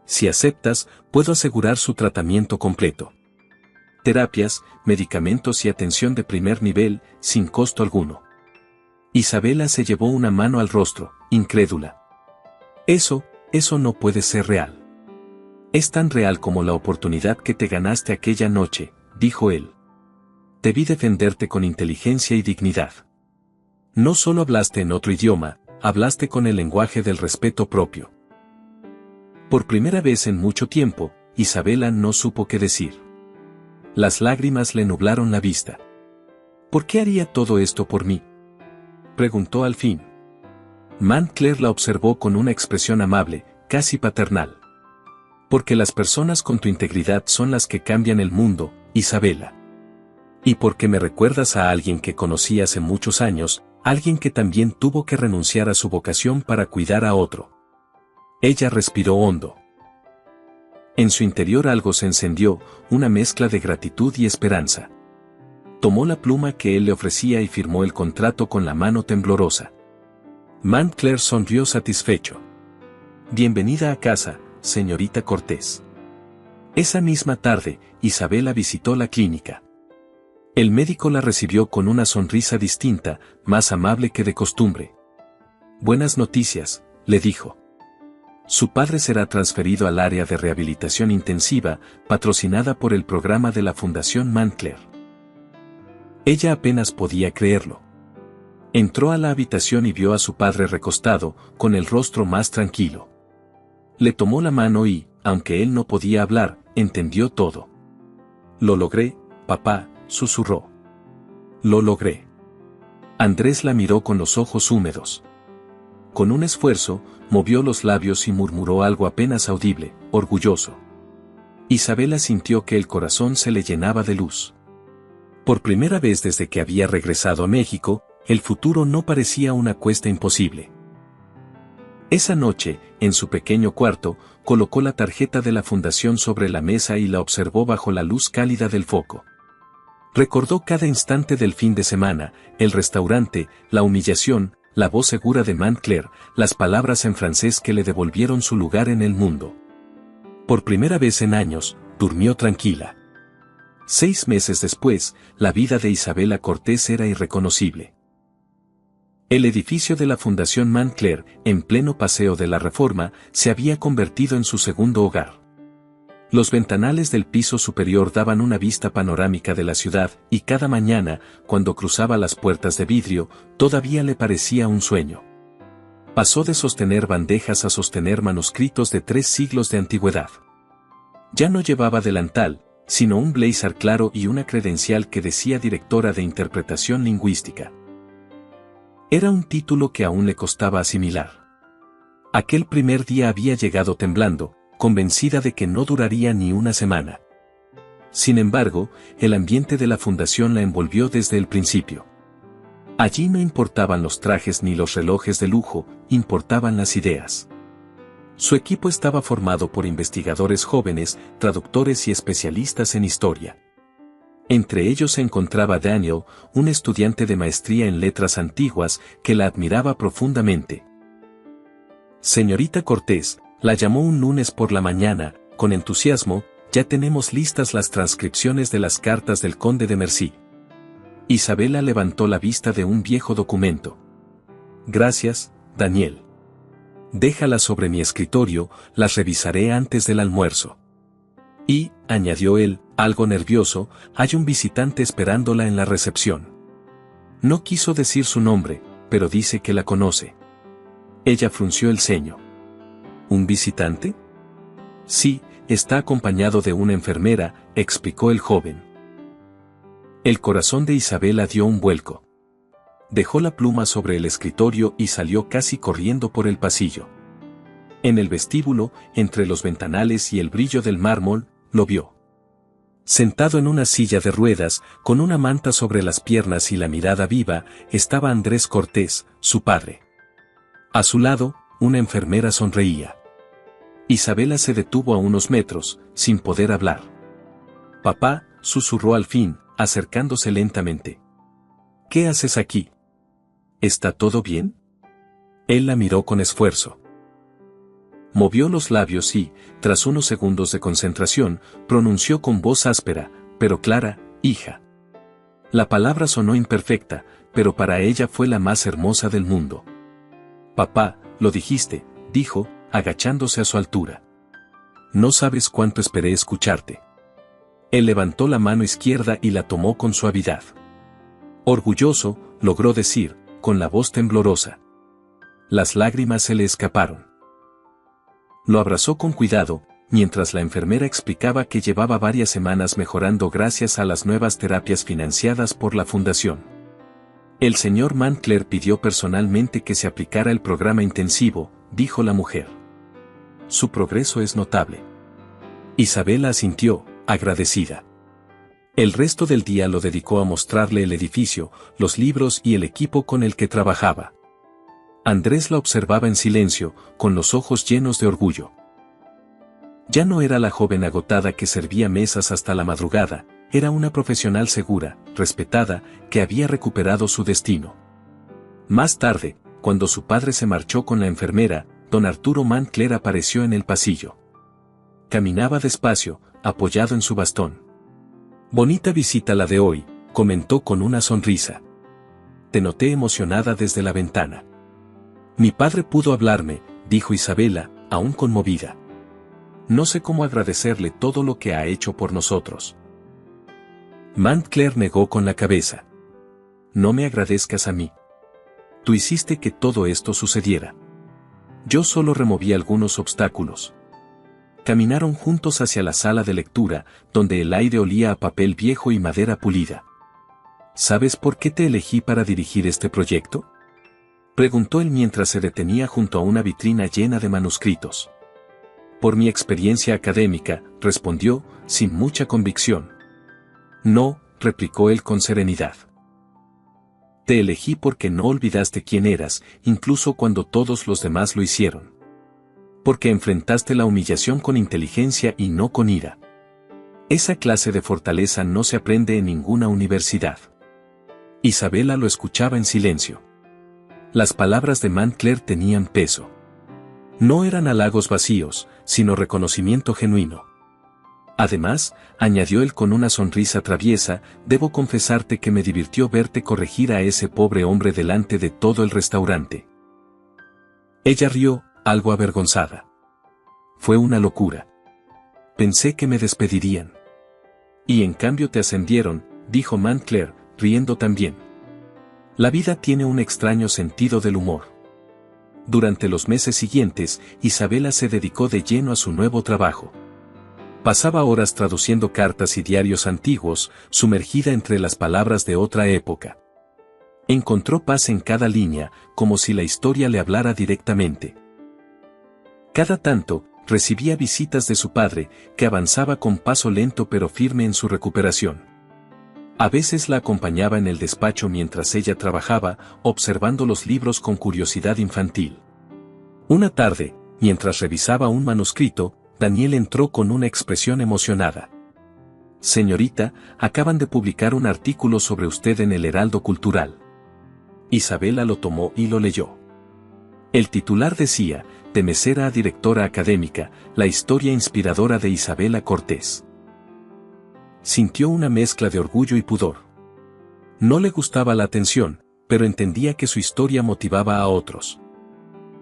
Si aceptas, puedo asegurar su tratamiento completo. Terapias, medicamentos y atención de primer nivel, sin costo alguno. Isabela se llevó una mano al rostro, incrédula. Eso no puede ser real. Es tan real como la oportunidad que te ganaste aquella noche, dijo él. Te vi defenderte con inteligencia y dignidad. No solo hablaste en otro idioma, hablaste con el lenguaje del respeto propio. Por primera vez en mucho tiempo, Isabela no supo qué decir. Las lágrimas le nublaron la vista. ¿Por qué haría todo esto por mí?, preguntó al fin. Mancler la observó con una expresión amable, casi paternal. Porque las personas con tu integridad son las que cambian el mundo, Isabela. Y porque me recuerdas a alguien que conocí hace muchos años, alguien que también tuvo que renunciar a su vocación para cuidar a otro. Ella respiró hondo. En su interior algo se encendió, una mezcla de gratitud y esperanza. Tomó la pluma que él le ofrecía y firmó el contrato con la mano temblorosa. Mancler sonrió satisfecho. Bienvenida a casa, señorita Cortés. Esa misma tarde, Isabela visitó la clínica. El médico la recibió con una sonrisa distinta, más amable que de costumbre. Buenas noticias, le dijo. Su padre será transferido al área de rehabilitación intensiva, patrocinada por el programa de la Fundación Mancler. Ella apenas podía creerlo. Entró a la habitación y vio a su padre recostado, con el rostro más tranquilo. Le tomó la mano y, aunque él no podía hablar, entendió todo. Lo logré, papá, susurró. Lo logré. Andrés la miró con los ojos húmedos. Con un esfuerzo, movió los labios y murmuró algo apenas audible, orgulloso. Isabela sintió que el corazón se le llenaba de luz. Por primera vez desde que había regresado a México, el futuro no parecía una cuesta imposible. Esa noche, en su pequeño cuarto, colocó la tarjeta de la fundación sobre la mesa y la observó bajo la luz cálida del foco. Recordó cada instante del fin de semana, el restaurante, la humillación, la voz segura de Mancler, las palabras en francés que le devolvieron su lugar en el mundo. Por primera vez en años, durmió tranquila. 6 meses después, la vida de Isabela Cortés era irreconocible. El edificio de la Fundación Mancler, en pleno Paseo de la Reforma, se había convertido en su segundo hogar. Los ventanales del piso superior daban una vista panorámica de la ciudad, y cada mañana, cuando cruzaba las puertas de vidrio, todavía le parecía un sueño. Pasó de sostener bandejas a sostener manuscritos de 3 siglos de antigüedad. Ya no llevaba delantal, sino un blazer claro y una credencial que decía directora de interpretación lingüística. Era un título que aún le costaba asimilar. Aquel primer día había llegado temblando, convencida de que no duraría ni una semana. Sin embargo, el ambiente de la fundación la envolvió desde el principio. Allí no importaban los trajes ni los relojes de lujo, importaban las ideas. Su equipo estaba formado por investigadores jóvenes, traductores y especialistas en historia. Entre ellos se encontraba Daniel, un estudiante de maestría en letras antiguas, que la admiraba profundamente. Señorita Cortés, la llamó un lunes por la mañana, con entusiasmo, ya tenemos listas las transcripciones de las cartas del conde de Mercy. Isabela levantó la vista de un viejo documento. Gracias, Daniel. Déjalas sobre mi escritorio, las revisaré antes del almuerzo. Y, añadió él, algo nervioso, hay un visitante esperándola en la recepción. No quiso decir su nombre, pero dice que la conoce. Ella frunció el ceño. ¿Un visitante? Sí, está acompañado de una enfermera, explicó el joven. El corazón de Isabela dio un vuelco. Dejó la pluma sobre el escritorio y salió casi corriendo por el pasillo. En el vestíbulo, entre los ventanales y el brillo del mármol, lo vio. Sentado en una silla de ruedas, con una manta sobre las piernas y la mirada viva, estaba Andrés Cortés, su padre. A su lado, una enfermera sonreía. Isabela se detuvo a unos metros, sin poder hablar. Papá, susurró al fin, acercándose lentamente. ¿Qué haces aquí? ¿Está todo bien? Él la miró con esfuerzo. Movió los labios y, tras unos segundos de concentración, pronunció con voz áspera, pero clara, hija. La palabra sonó imperfecta, pero para ella fue la más hermosa del mundo. Papá, lo dijiste, dijo, agachándose a su altura. No sabes cuánto esperé escucharte. Él levantó la mano izquierda y la tomó con suavidad. Orgulloso, logró decir, con la voz temblorosa. Las lágrimas se le escaparon. Lo abrazó con cuidado, mientras la enfermera explicaba que llevaba varias semanas mejorando gracias a las nuevas terapias financiadas por la fundación. El señor Mantcler pidió personalmente que se aplicara el programa intensivo, dijo la mujer. Su progreso es notable. Isabela asintió, agradecida. El resto del día lo dedicó a mostrarle el edificio, los libros y el equipo con el que trabajaba. Andrés la observaba en silencio, con los ojos llenos de orgullo. Ya no era la joven agotada que servía mesas hasta la madrugada, era una profesional segura, respetada, que había recuperado su destino. Más tarde, cuando su padre se marchó con la enfermera, don Arturo Mantcler apareció en el pasillo. Caminaba despacio, apoyado en su bastón. Bonita visita la de hoy, comentó con una sonrisa. Te noté emocionada desde la ventana. Mi padre pudo hablarme, dijo Isabela, aún conmovida. No sé cómo agradecerle todo lo que ha hecho por nosotros. Mantcler negó con la cabeza. No me agradezcas a mí. Tú hiciste que todo esto sucediera. Yo solo removí algunos obstáculos. Caminaron juntos hacia la sala de lectura, donde el aire olía a papel viejo y madera pulida. ¿Sabes por qué te elegí para dirigir este proyecto? Preguntó él mientras se detenía junto a una vitrina llena de manuscritos. Por mi experiencia académica, respondió, sin mucha convicción. No, replicó él con serenidad. Te elegí porque no olvidaste quién eras, incluso cuando todos los demás lo hicieron. Porque enfrentaste la humillación con inteligencia y no con ira. Esa clase de fortaleza no se aprende en ninguna universidad. Isabela lo escuchaba en silencio. Las palabras de Mantcler tenían peso. No eran halagos vacíos, sino reconocimiento genuino. Además, añadió él con una sonrisa traviesa, debo confesarte que me divirtió verte corregir a ese pobre hombre delante de todo el restaurante. Ella rió, algo avergonzada. Fue una locura. Pensé que me despedirían. Y en cambio te ascendieron, dijo Mantcler, riendo también. La vida tiene un extraño sentido del humor. Durante los meses siguientes, Isabela se dedicó de lleno a su nuevo trabajo. Pasaba horas traduciendo cartas y diarios antiguos, sumergida entre las palabras de otra época. Encontró paz en cada línea, como si la historia le hablara directamente. Cada tanto, recibía visitas de su padre, que avanzaba con paso lento pero firme en su recuperación. A veces la acompañaba en el despacho mientras ella trabajaba, observando los libros con curiosidad infantil. Una tarde, mientras revisaba un manuscrito, Daniel entró con una expresión emocionada. Señorita, acaban de publicar un artículo sobre usted en el Heraldo Cultural. Isabela lo tomó y lo leyó. El titular decía, de mesera a directora académica, la historia inspiradora de Isabela Cortés. Sintió una mezcla de orgullo y pudor. No le gustaba la atención, pero entendía que su historia motivaba a otros.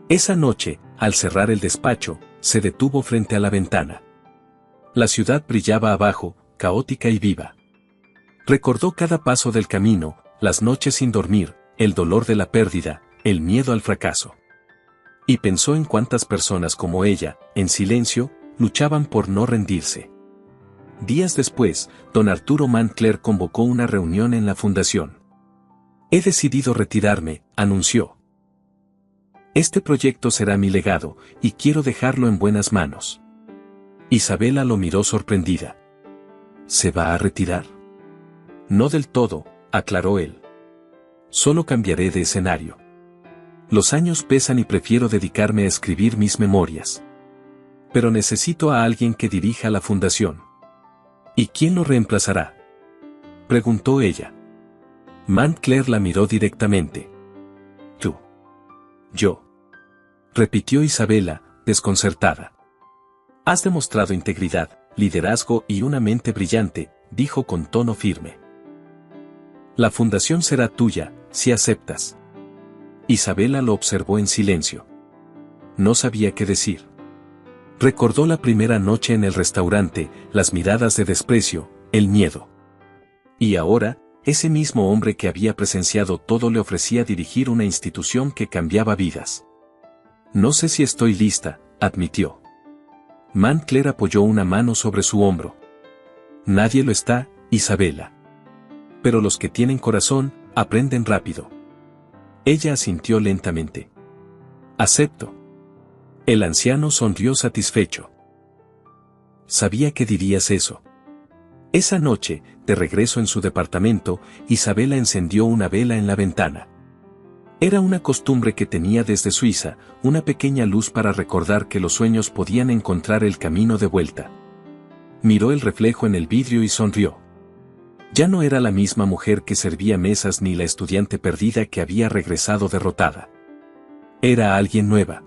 Esa noche, al cerrar el despacho, se detuvo frente a la ventana. La ciudad brillaba abajo, caótica y viva. Recordó cada paso del camino, las noches sin dormir, el dolor de la pérdida, el miedo al fracaso. Y pensó en cuántas personas como ella, en silencio, luchaban por no rendirse. Días después, don Arturo Mantcler convocó una reunión en la fundación. He decidido retirarme, anunció. Este proyecto será mi legado, y quiero dejarlo en buenas manos. Isabela lo miró sorprendida. ¿Se va a retirar? No del todo, aclaró él. Solo cambiaré de escenario. Los años pesan y prefiero dedicarme a escribir mis memorias. Pero necesito a alguien que dirija la fundación. ¿Y quién lo reemplazará?, preguntó ella. Mantcler la miró directamente. Tú. Yo. Repitió Isabela, desconcertada. Has demostrado integridad, liderazgo y una mente brillante, dijo con tono firme. La fundación será tuya, si aceptas. Isabela lo observó en silencio. No sabía qué decir. Recordó la primera noche en el restaurante, las miradas de desprecio, el miedo. Y ahora, ese mismo hombre que había presenciado todo le ofrecía dirigir una institución que cambiaba vidas. No sé si estoy lista, admitió. Mantcler apoyó una mano sobre su hombro. Nadie lo está, Isabela. Pero los que tienen corazón, aprenden rápido. Ella asintió lentamente. Acepto. El anciano sonrió satisfecho. Sabía que dirías eso. Esa noche, de regreso en su departamento, Isabela encendió una vela en la ventana. Era una costumbre que tenía desde Suiza, una pequeña luz para recordar que los sueños podían encontrar el camino de vuelta. Miró el reflejo en el vidrio y sonrió. Ya no era la misma mujer que servía mesas ni la estudiante perdida que había regresado derrotada. Era alguien nueva.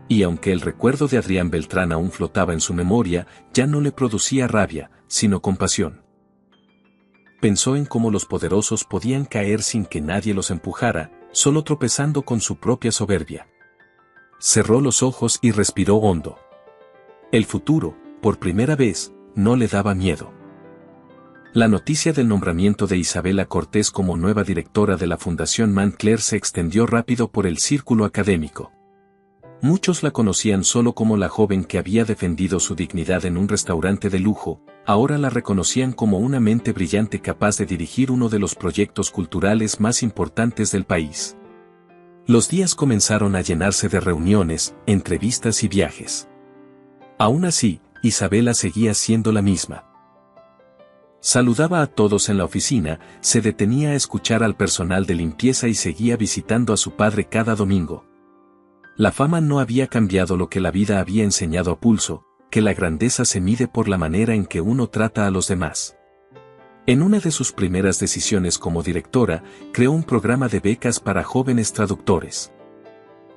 Y aunque el recuerdo de Adrián Beltrán aún flotaba en su memoria, ya no le producía rabia, sino compasión. Pensó en cómo los poderosos podían caer sin que nadie los empujara, solo tropezando con su propia soberbia. Cerró los ojos y respiró hondo. El futuro, por primera vez, no le daba miedo. La noticia del nombramiento de Isabela Cortés como nueva directora de la Fundación Mantcler se extendió rápido por el círculo académico. Muchos la conocían solo como la joven que había defendido su dignidad en un restaurante de lujo, ahora la reconocían como una mente brillante capaz de dirigir uno de los proyectos culturales más importantes del país. Los días comenzaron a llenarse de reuniones, entrevistas y viajes. Aún así, Isabela seguía siendo la misma. Saludaba a todos en la oficina, se detenía a escuchar al personal de limpieza y seguía visitando a su padre cada domingo. La fama no había cambiado lo que la vida había enseñado a pulso, que la grandeza se mide por la manera en que uno trata a los demás. En una de sus primeras decisiones como directora, creó un programa de becas para jóvenes traductores.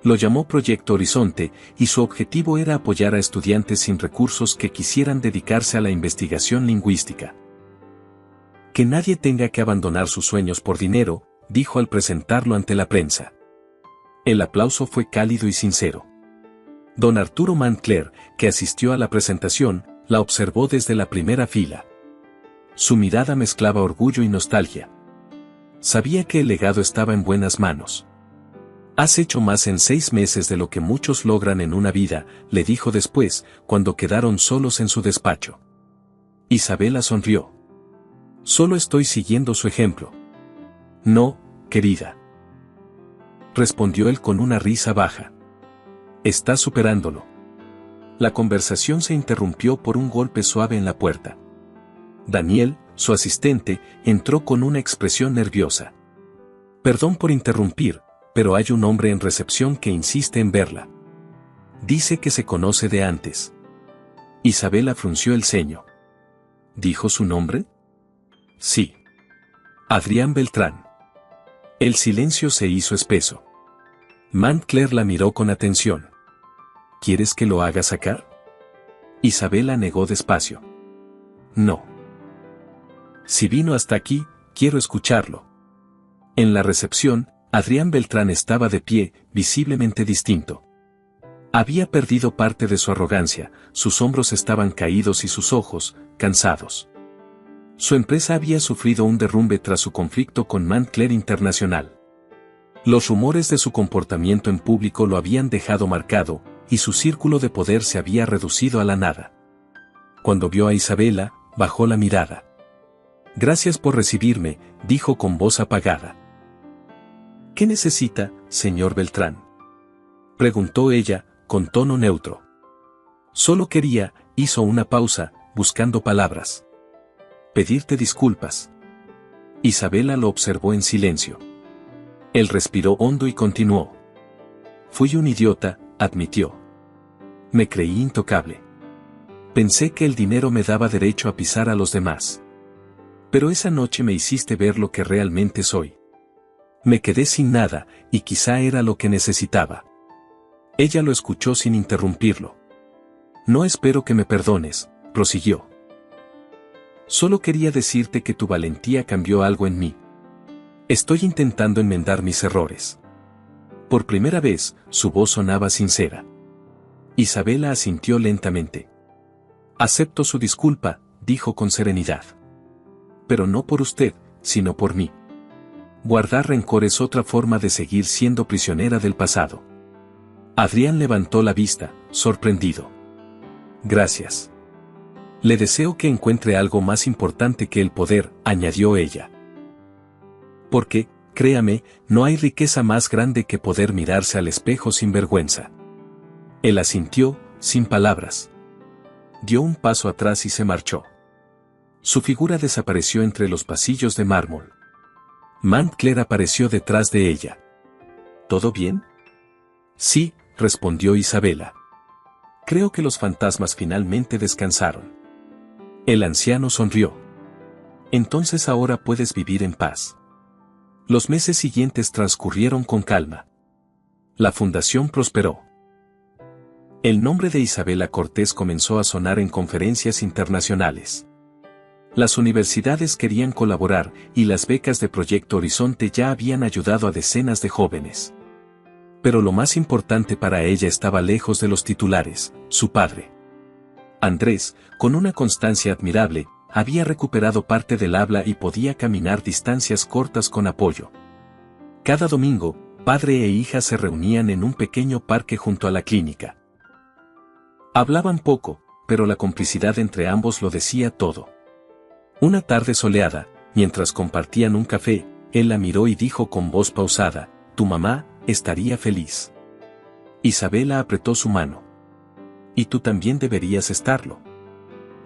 Lo llamó Proyecto Horizonte, y su objetivo era apoyar a estudiantes sin recursos que quisieran dedicarse a la investigación lingüística. Que nadie tenga que abandonar sus sueños por dinero, dijo al presentarlo ante la prensa. El aplauso fue cálido y sincero. Don Arturo Mantcler, que asistió a la presentación, la observó desde la primera fila. Su mirada mezclaba orgullo y nostalgia. Sabía que el legado estaba en buenas manos. Has hecho más en 6 meses de lo que muchos logran en una vida, le dijo después, cuando quedaron solos en su despacho. Isabela sonrió. Solo estoy siguiendo su ejemplo. No, querida. Respondió él con una risa baja. Estás superándolo. La conversación se interrumpió por un golpe suave en la puerta. Daniel, su asistente, entró con una expresión nerviosa. Perdón por interrumpir, pero hay un hombre en recepción que insiste en verla. Dice que se conoce de antes. Isabela frunció el ceño. ¿Dijo su nombre? Sí. Adrián Beltrán. El silencio se hizo espeso. Montclair la miró con atención. ¿Quieres que lo haga sacar? Isabela negó despacio. No. Si vino hasta aquí, quiero escucharlo. En la recepción, Adrián Beltrán estaba de pie, visiblemente distinto. Había perdido parte de su arrogancia, sus hombros estaban caídos y sus ojos, cansados. Su empresa había sufrido un derrumbe tras su conflicto con Montclair Internacional. Los rumores de su comportamiento en público lo habían dejado marcado, y su círculo de poder se había reducido a la nada. Cuando vio a Isabela, bajó la mirada. «Gracias por recibirme», dijo con voz apagada. «¿Qué necesita, señor Beltrán?», preguntó ella, con tono neutro. «Solo quería», hizo una pausa, buscando palabras. «Pedirte disculpas». Isabela lo observó en silencio. Él respiró hondo y continuó. «Fui un idiota», admitió. «Me creí intocable. Pensé que el dinero me daba derecho a pisar a los demás. Pero esa noche me hiciste ver lo que realmente soy. Me quedé sin nada, y quizá era lo que necesitaba». Ella lo escuchó sin interrumpirlo. «No espero que me perdones», prosiguió. «Solo quería decirte que tu valentía cambió algo en mí. Estoy intentando enmendar mis errores». Por primera vez, su voz sonaba sincera. Isabela asintió lentamente. «Acepto su disculpa», dijo con serenidad. «Pero no por usted, sino por mí. Guardar rencor es otra forma de seguir siendo prisionera del pasado». Adrián levantó la vista, sorprendido. «Gracias. Le deseo que encuentre algo más importante que el poder», añadió ella. «Porque, créame, no hay riqueza más grande que poder mirarse al espejo sin vergüenza». Él asintió, sin palabras. Dio un paso atrás y se marchó. Su figura desapareció entre los pasillos de mármol. Montclair apareció detrás de ella. «¿Todo bien?» «Sí», respondió Isabela. «Creo que los fantasmas finalmente descansaron». El anciano sonrió. «Entonces ahora puedes vivir en paz». Los meses siguientes transcurrieron con calma. La fundación prosperó. El nombre de Isabela Cortés comenzó a sonar en conferencias internacionales. Las universidades querían colaborar y las becas de Proyecto Horizonte ya habían ayudado a decenas de jóvenes. Pero lo más importante para ella estaba lejos de los titulares, su padre. Andrés, con una constancia admirable, había recuperado parte del habla y podía caminar distancias cortas con apoyo. Cada domingo, padre e hija se reunían en un pequeño parque junto a la clínica. Hablaban poco, pero la complicidad entre ambos lo decía todo. Una tarde soleada, mientras compartían un café, él la miró y dijo con voz pausada: «Tu mamá estaría feliz». Isabela apretó su mano. «Y tú también deberías estarlo».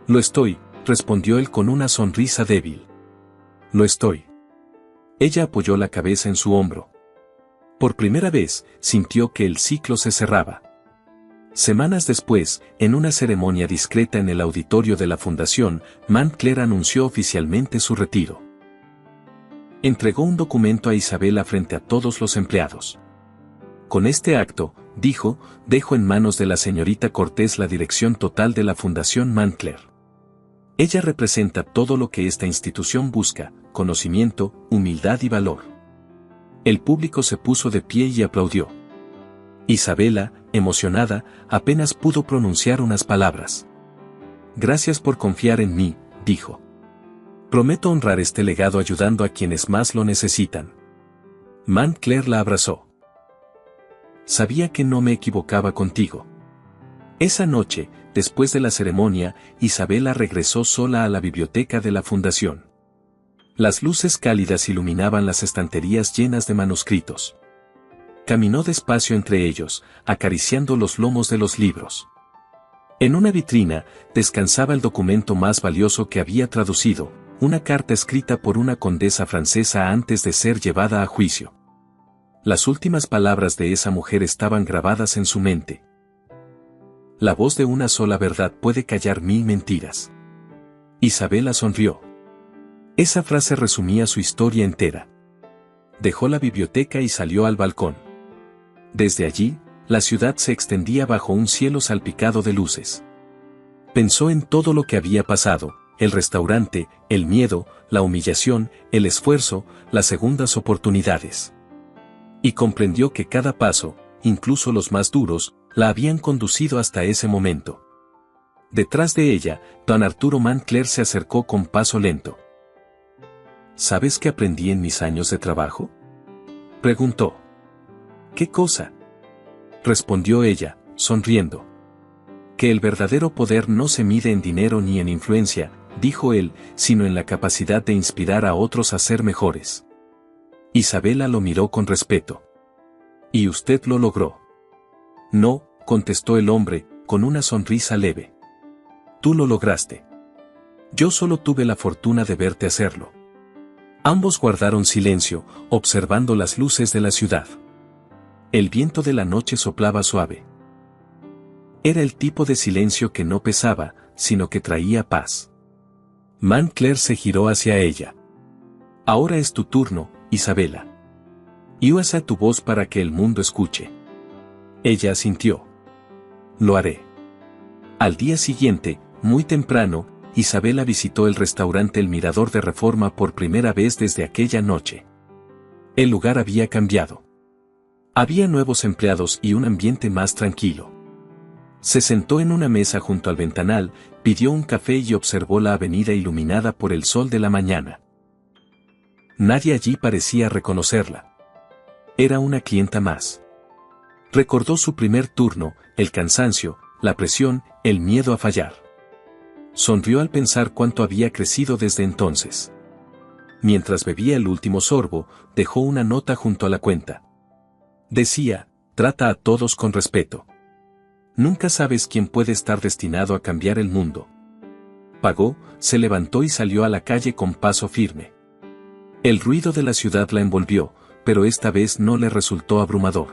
«Lo estoy», respondió él con una sonrisa débil. «Lo estoy». Ella apoyó la cabeza en su hombro. Por primera vez, sintió que el ciclo se cerraba. Semanas después, en una ceremonia discreta en el auditorio de la fundación, Montclair anunció oficialmente su retiro. Entregó un documento a Isabela frente a todos los empleados. «Con este acto», dijo, «dejo en manos de la señorita Cortés la dirección total de la Fundación Montclair. Ella representa todo lo que esta institución busca: conocimiento, humildad y valor». El público se puso de pie y aplaudió. Isabela, emocionada, apenas pudo pronunciar unas palabras. «Gracias por confiar en mí», dijo. «Prometo honrar este legado ayudando a quienes más lo necesitan». Montclair la abrazó. «Sabía que no me equivocaba contigo». Esa noche, después de la ceremonia, Isabela regresó sola a la biblioteca de la fundación. Las luces cálidas iluminaban las estanterías llenas de manuscritos. Caminó despacio entre ellos, acariciando los lomos de los libros. En una vitrina, descansaba el documento más valioso que había traducido, una carta escrita por una condesa francesa antes de ser llevada a juicio. Las últimas palabras de esa mujer estaban grabadas en su mente. «La voz de una sola verdad puede callar 1000 mentiras». Isabela sonrió. Esa frase resumía su historia entera. Dejó la biblioteca y salió al balcón. Desde allí, la ciudad se extendía bajo un cielo salpicado de luces. Pensó en todo lo que había pasado, el restaurante, el miedo, la humillación, el esfuerzo, las segundas oportunidades. Y comprendió que cada paso, incluso los más duros, la habían conducido hasta ese momento. Detrás de ella, don Arturo Mantcler se acercó con paso lento. ¿Sabes qué aprendí en mis años de trabajo?, preguntó. ¿Qué cosa?, respondió ella, sonriendo. Que el verdadero poder no se mide en dinero ni en influencia, dijo él, sino en la capacidad de inspirar a otros a ser mejores. Isabela lo miró con respeto. ¿Y usted lo logró? No, contestó el hombre, con una sonrisa leve. Tú lo lograste. Yo solo tuve la fortuna de verte hacerlo. Ambos guardaron silencio, observando las luces de la ciudad. El viento de la noche soplaba suave. Era el tipo de silencio que no pesaba, sino que traía paz. Mantcler se giró hacia ella. Ahora es tu turno, Isabela. Y usa tu voz para que el mundo escuche. Ella asintió. Lo haré. Al día siguiente, muy temprano, Isabela visitó el restaurante El Mirador de Reforma por primera vez desde aquella noche. El lugar había cambiado. Había nuevos empleados y un ambiente más tranquilo. Se sentó en una mesa junto al ventanal, pidió un café y observó la avenida iluminada por el sol de la mañana. Nadie allí parecía reconocerla. Era una clienta más. Recordó su primer turno, el cansancio, la presión, el miedo a fallar. Sonrió al pensar cuánto había crecido desde entonces. Mientras bebía el último sorbo, dejó una nota junto a la cuenta. Decía, trata a todos con respeto. Nunca sabes quién puede estar destinado a cambiar el mundo. Pagó, se levantó y salió a la calle con paso firme. El ruido de la ciudad la envolvió, pero esta vez no le resultó abrumador.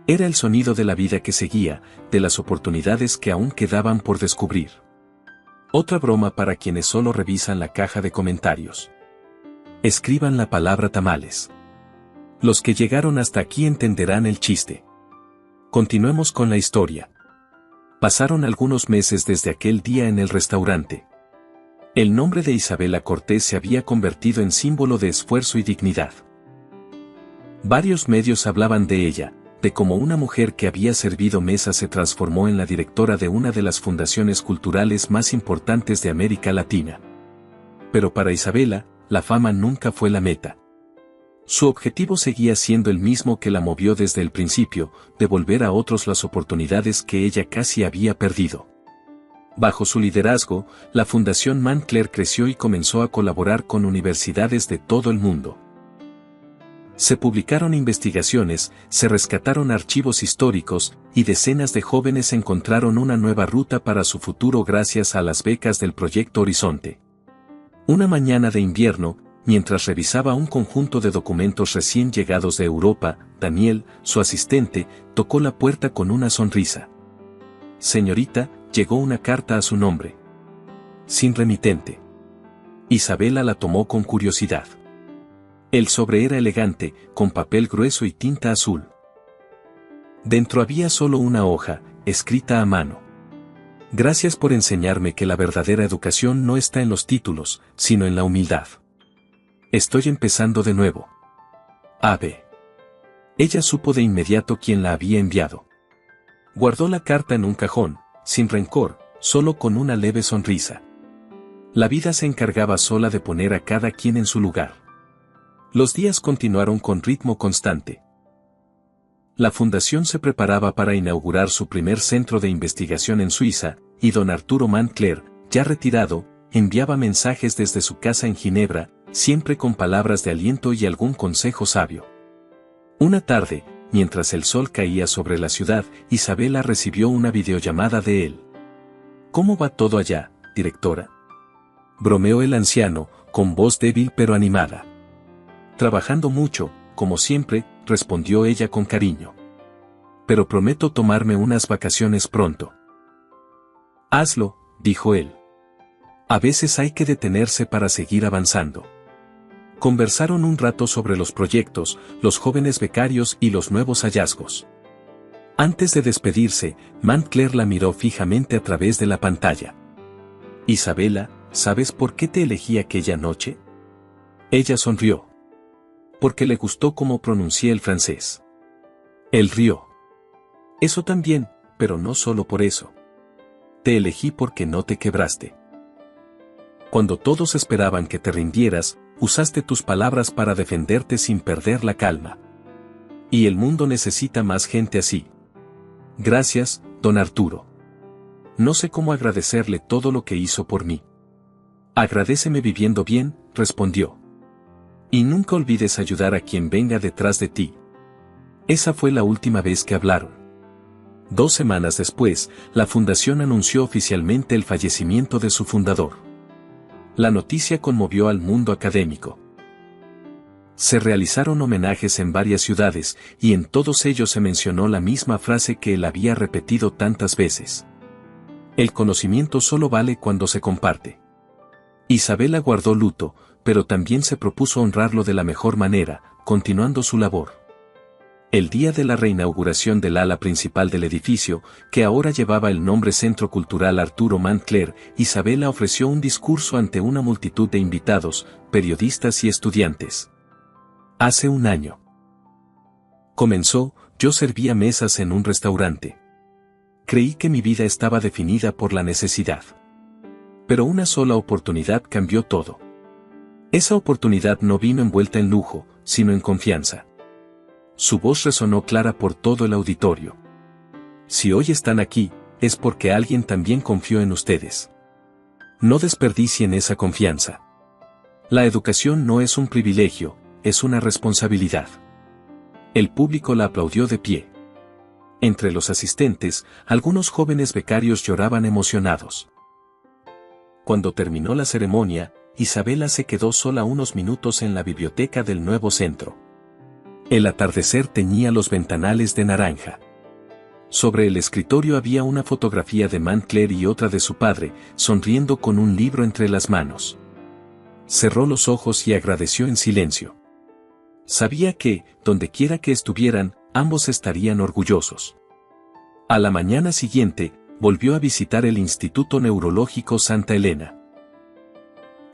Era el sonido de la vida que seguía, de las oportunidades que aún quedaban por descubrir. Otra broma para quienes solo revisan la caja de comentarios. Escriban la palabra tamales. Los que llegaron hasta aquí entenderán el chiste. Continuemos con la historia. Pasaron algunos meses desde aquel día en el restaurante. El nombre de Isabela Cortés se había convertido en símbolo de esfuerzo y dignidad. Varios medios hablaban de ella, de cómo una mujer que había servido mesa se transformó en la directora de una de las fundaciones culturales más importantes de América Latina. Pero para Isabela, la fama nunca fue la meta. Su objetivo seguía siendo el mismo que la movió desde el principio, devolver a otros las oportunidades que ella casi había perdido. Bajo su liderazgo, la Fundación Mantcler creció y comenzó a colaborar con universidades de todo el mundo. Se publicaron investigaciones, se rescataron archivos históricos, y decenas de jóvenes encontraron una nueva ruta para su futuro gracias a las becas del Proyecto Horizonte. Una mañana de invierno, mientras revisaba un conjunto de documentos recién llegados de Europa, Daniel, su asistente, tocó la puerta con una sonrisa. Señorita, llegó una carta a su nombre. Sin remitente. Isabela la tomó con curiosidad. El sobre era elegante, con papel grueso y tinta azul. Dentro había solo una hoja, escrita a mano. Gracias por enseñarme que la verdadera educación no está en los títulos, sino en la humildad. Estoy empezando de nuevo. A.B. Ella supo de inmediato quién la había enviado. Guardó la carta en un cajón, sin rencor, solo con una leve sonrisa. La vida se encargaba sola de poner a cada quien en su lugar. Los días continuaron con ritmo constante. La fundación se preparaba para inaugurar su primer centro de investigación en Suiza, y don Arturo Mantcler, ya retirado, enviaba mensajes desde su casa en Ginebra, siempre con palabras de aliento y algún consejo sabio. Una tarde, mientras el sol caía sobre la ciudad, Isabela recibió una videollamada de él. ¿Cómo va todo allá, directora?, bromeó el anciano, con voz débil pero animada. Trabajando mucho, como siempre, respondió ella con cariño. Pero prometo tomarme unas vacaciones pronto. Hazlo, dijo él. A veces hay que detenerse para seguir avanzando. Conversaron un rato sobre los proyectos, los jóvenes becarios y los nuevos hallazgos. Antes de despedirse, Montclair la miró fijamente a través de la pantalla. Isabela, ¿sabes por qué te elegí aquella noche? Ella sonrió. Porque le gustó cómo pronuncié el francés. Él rió. Eso también, pero no solo por eso. Te elegí porque no te quebraste. Cuando todos esperaban que te rindieras, usaste tus palabras para defenderte sin perder la calma. Y el mundo necesita más gente así. Gracias, don Arturo. No sé cómo agradecerle todo lo que hizo por mí. Agradéceme viviendo bien, respondió. Y nunca olvides ayudar a quien venga detrás de ti. Esa fue la última vez que hablaron. 2 semanas después, la fundación anunció oficialmente el fallecimiento de su fundador. La noticia conmovió al mundo académico. Se realizaron homenajes en varias ciudades, y en todos ellos se mencionó la misma frase que él había repetido tantas veces. El conocimiento solo vale cuando se comparte. Isabela guardó luto, pero también se propuso honrarlo de la mejor manera, continuando su labor. El día de la reinauguración del ala principal del edificio, que ahora llevaba el nombre Centro Cultural Arturo Montclair, Isabela ofreció un discurso ante una multitud de invitados, periodistas y estudiantes. Hace un año. Comenzó, yo servía mesas en un restaurante. Creí que mi vida estaba definida por la necesidad. Pero una sola oportunidad cambió todo. Esa oportunidad no vino envuelta en lujo, sino en confianza. Su voz resonó clara por todo el auditorio. Si hoy están aquí, es porque alguien también confió en ustedes. No desperdicien esa confianza. La educación no es un privilegio, es una responsabilidad. El público la aplaudió de pie. Entre los asistentes, algunos jóvenes becarios lloraban emocionados. Cuando terminó la ceremonia, Isabela se quedó sola unos minutos en la biblioteca del nuevo centro. El atardecer teñía los ventanales de naranja. Sobre el escritorio había una fotografía de Montclair y otra de su padre, sonriendo con un libro entre las manos. Cerró los ojos y agradeció en silencio. Sabía que, donde quiera que estuvieran, ambos estarían orgullosos. A la mañana siguiente, volvió a visitar el Instituto Neurológico Santa Elena.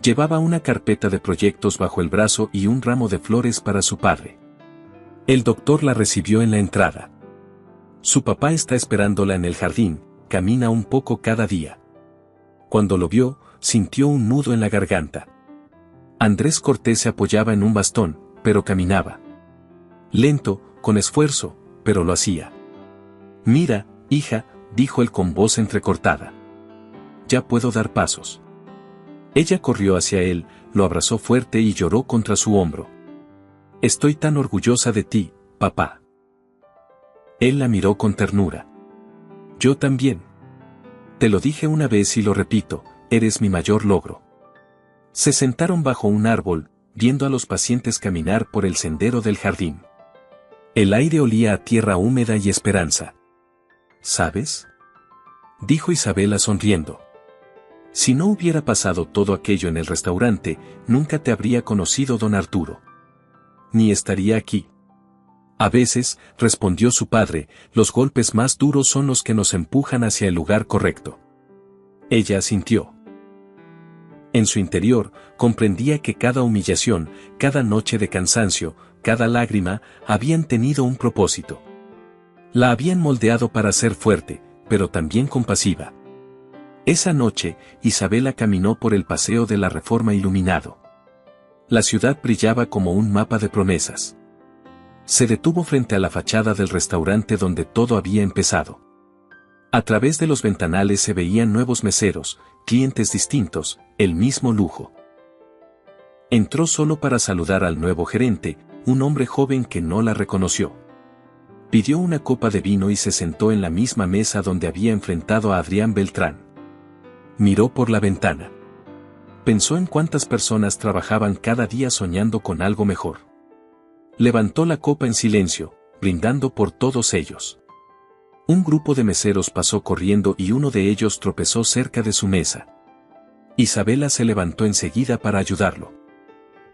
Llevaba una carpeta de proyectos bajo el brazo y un ramo de flores para su padre. El doctor la recibió en la entrada. Su papá está esperándola en el jardín, camina un poco cada día. Cuando lo vio, sintió un nudo en la garganta. Andrés Cortés se apoyaba en un bastón, pero caminaba. Lento, con esfuerzo, pero lo hacía. Mira, hija, dijo él con voz entrecortada. Ya puedo dar pasos. Ella corrió hacia él, lo abrazó fuerte y lloró contra su hombro. Estoy tan orgullosa de ti, papá. Él la miró con ternura. Yo también. Te lo dije una vez y lo repito, eres mi mayor logro. Se sentaron bajo un árbol, viendo a los pacientes caminar por el sendero del jardín. El aire olía a tierra húmeda y esperanza. ¿Sabes?, dijo Isabela sonriendo. Si no hubiera pasado todo aquello en el restaurante, nunca te habría conocido don Arturo. Ni estaría aquí. A veces, respondió su padre, los golpes más duros son los que nos empujan hacia el lugar correcto. Ella asintió. En su interior, comprendía que cada humillación, cada noche de cansancio, cada lágrima, habían tenido un propósito. La habían moldeado para ser fuerte, pero también compasiva. Esa noche, Isabela caminó por el paseo de la Reforma iluminado. La ciudad brillaba como un mapa de promesas. Se detuvo frente a la fachada del restaurante donde todo había empezado. A través de los ventanales se veían nuevos meseros, clientes distintos, el mismo lujo. Entró solo para saludar al nuevo gerente, un hombre joven que no la reconoció. Pidió una copa de vino y se sentó en la misma mesa donde había enfrentado a Adrián Beltrán. Miró por la ventana. Pensó en cuántas personas trabajaban cada día soñando con algo mejor. Levantó la copa en silencio, brindando por todos ellos. Un grupo de meseros pasó corriendo y uno de ellos tropezó cerca de su mesa. Isabela se levantó enseguida para ayudarlo.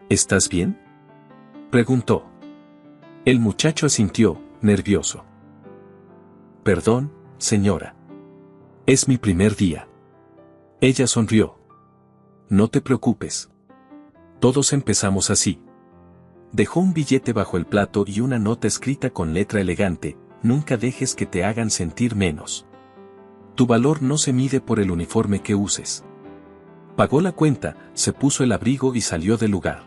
¿Estás bien?, preguntó. El muchacho asintió, nervioso. Perdón, señora. Es mi primer día. Ella sonrió. No te preocupes. Todos empezamos así. Dejó un billete bajo el plato y una nota escrita con letra elegante: nunca dejes que te hagan sentir menos. Tu valor no se mide por el uniforme que uses. Pagó la cuenta, se puso el abrigo y salió del lugar.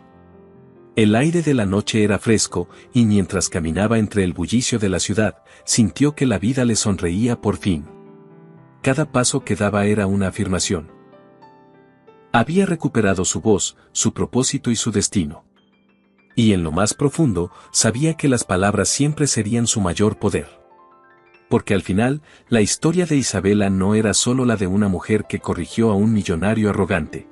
El aire de la noche era fresco, y mientras caminaba entre el bullicio de la ciudad, sintió que la vida le sonreía por fin. Cada paso que daba era una afirmación. Había recuperado su voz, su propósito y su destino. Y en lo más profundo, sabía que las palabras siempre serían su mayor poder. Porque al final, la historia de Isabela no era solo la de una mujer que corrigió a un millonario arrogante.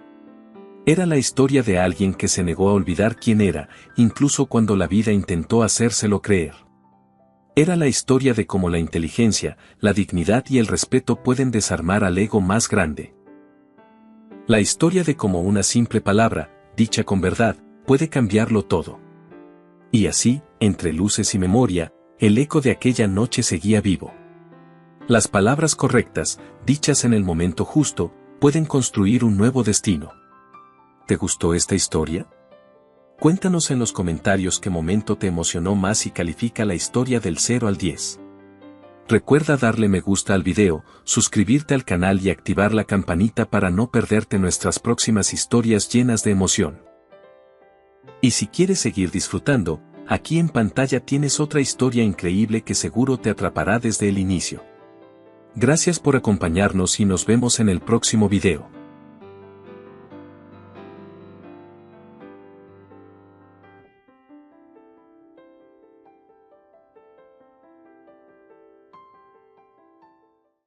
Era la historia de alguien que se negó a olvidar quién era, incluso cuando la vida intentó hacérselo creer. Era la historia de cómo la inteligencia, la dignidad y el respeto pueden desarmar al ego más grande. La historia de cómo una simple palabra, dicha con verdad, puede cambiarlo todo. Y así, entre luces y memoria, el eco de aquella noche seguía vivo. Las palabras correctas, dichas en el momento justo, pueden construir un nuevo destino. ¿Te gustó esta historia? Cuéntanos en los comentarios qué momento te emocionó más y califica la historia del 0 al 10. Recuerda darle me gusta al video, suscribirte al canal y activar la campanita para no perderte nuestras próximas historias llenas de emoción. Y si quieres seguir disfrutando, aquí en pantalla tienes otra historia increíble que seguro te atrapará desde el inicio. Gracias por acompañarnos y nos vemos en el próximo video.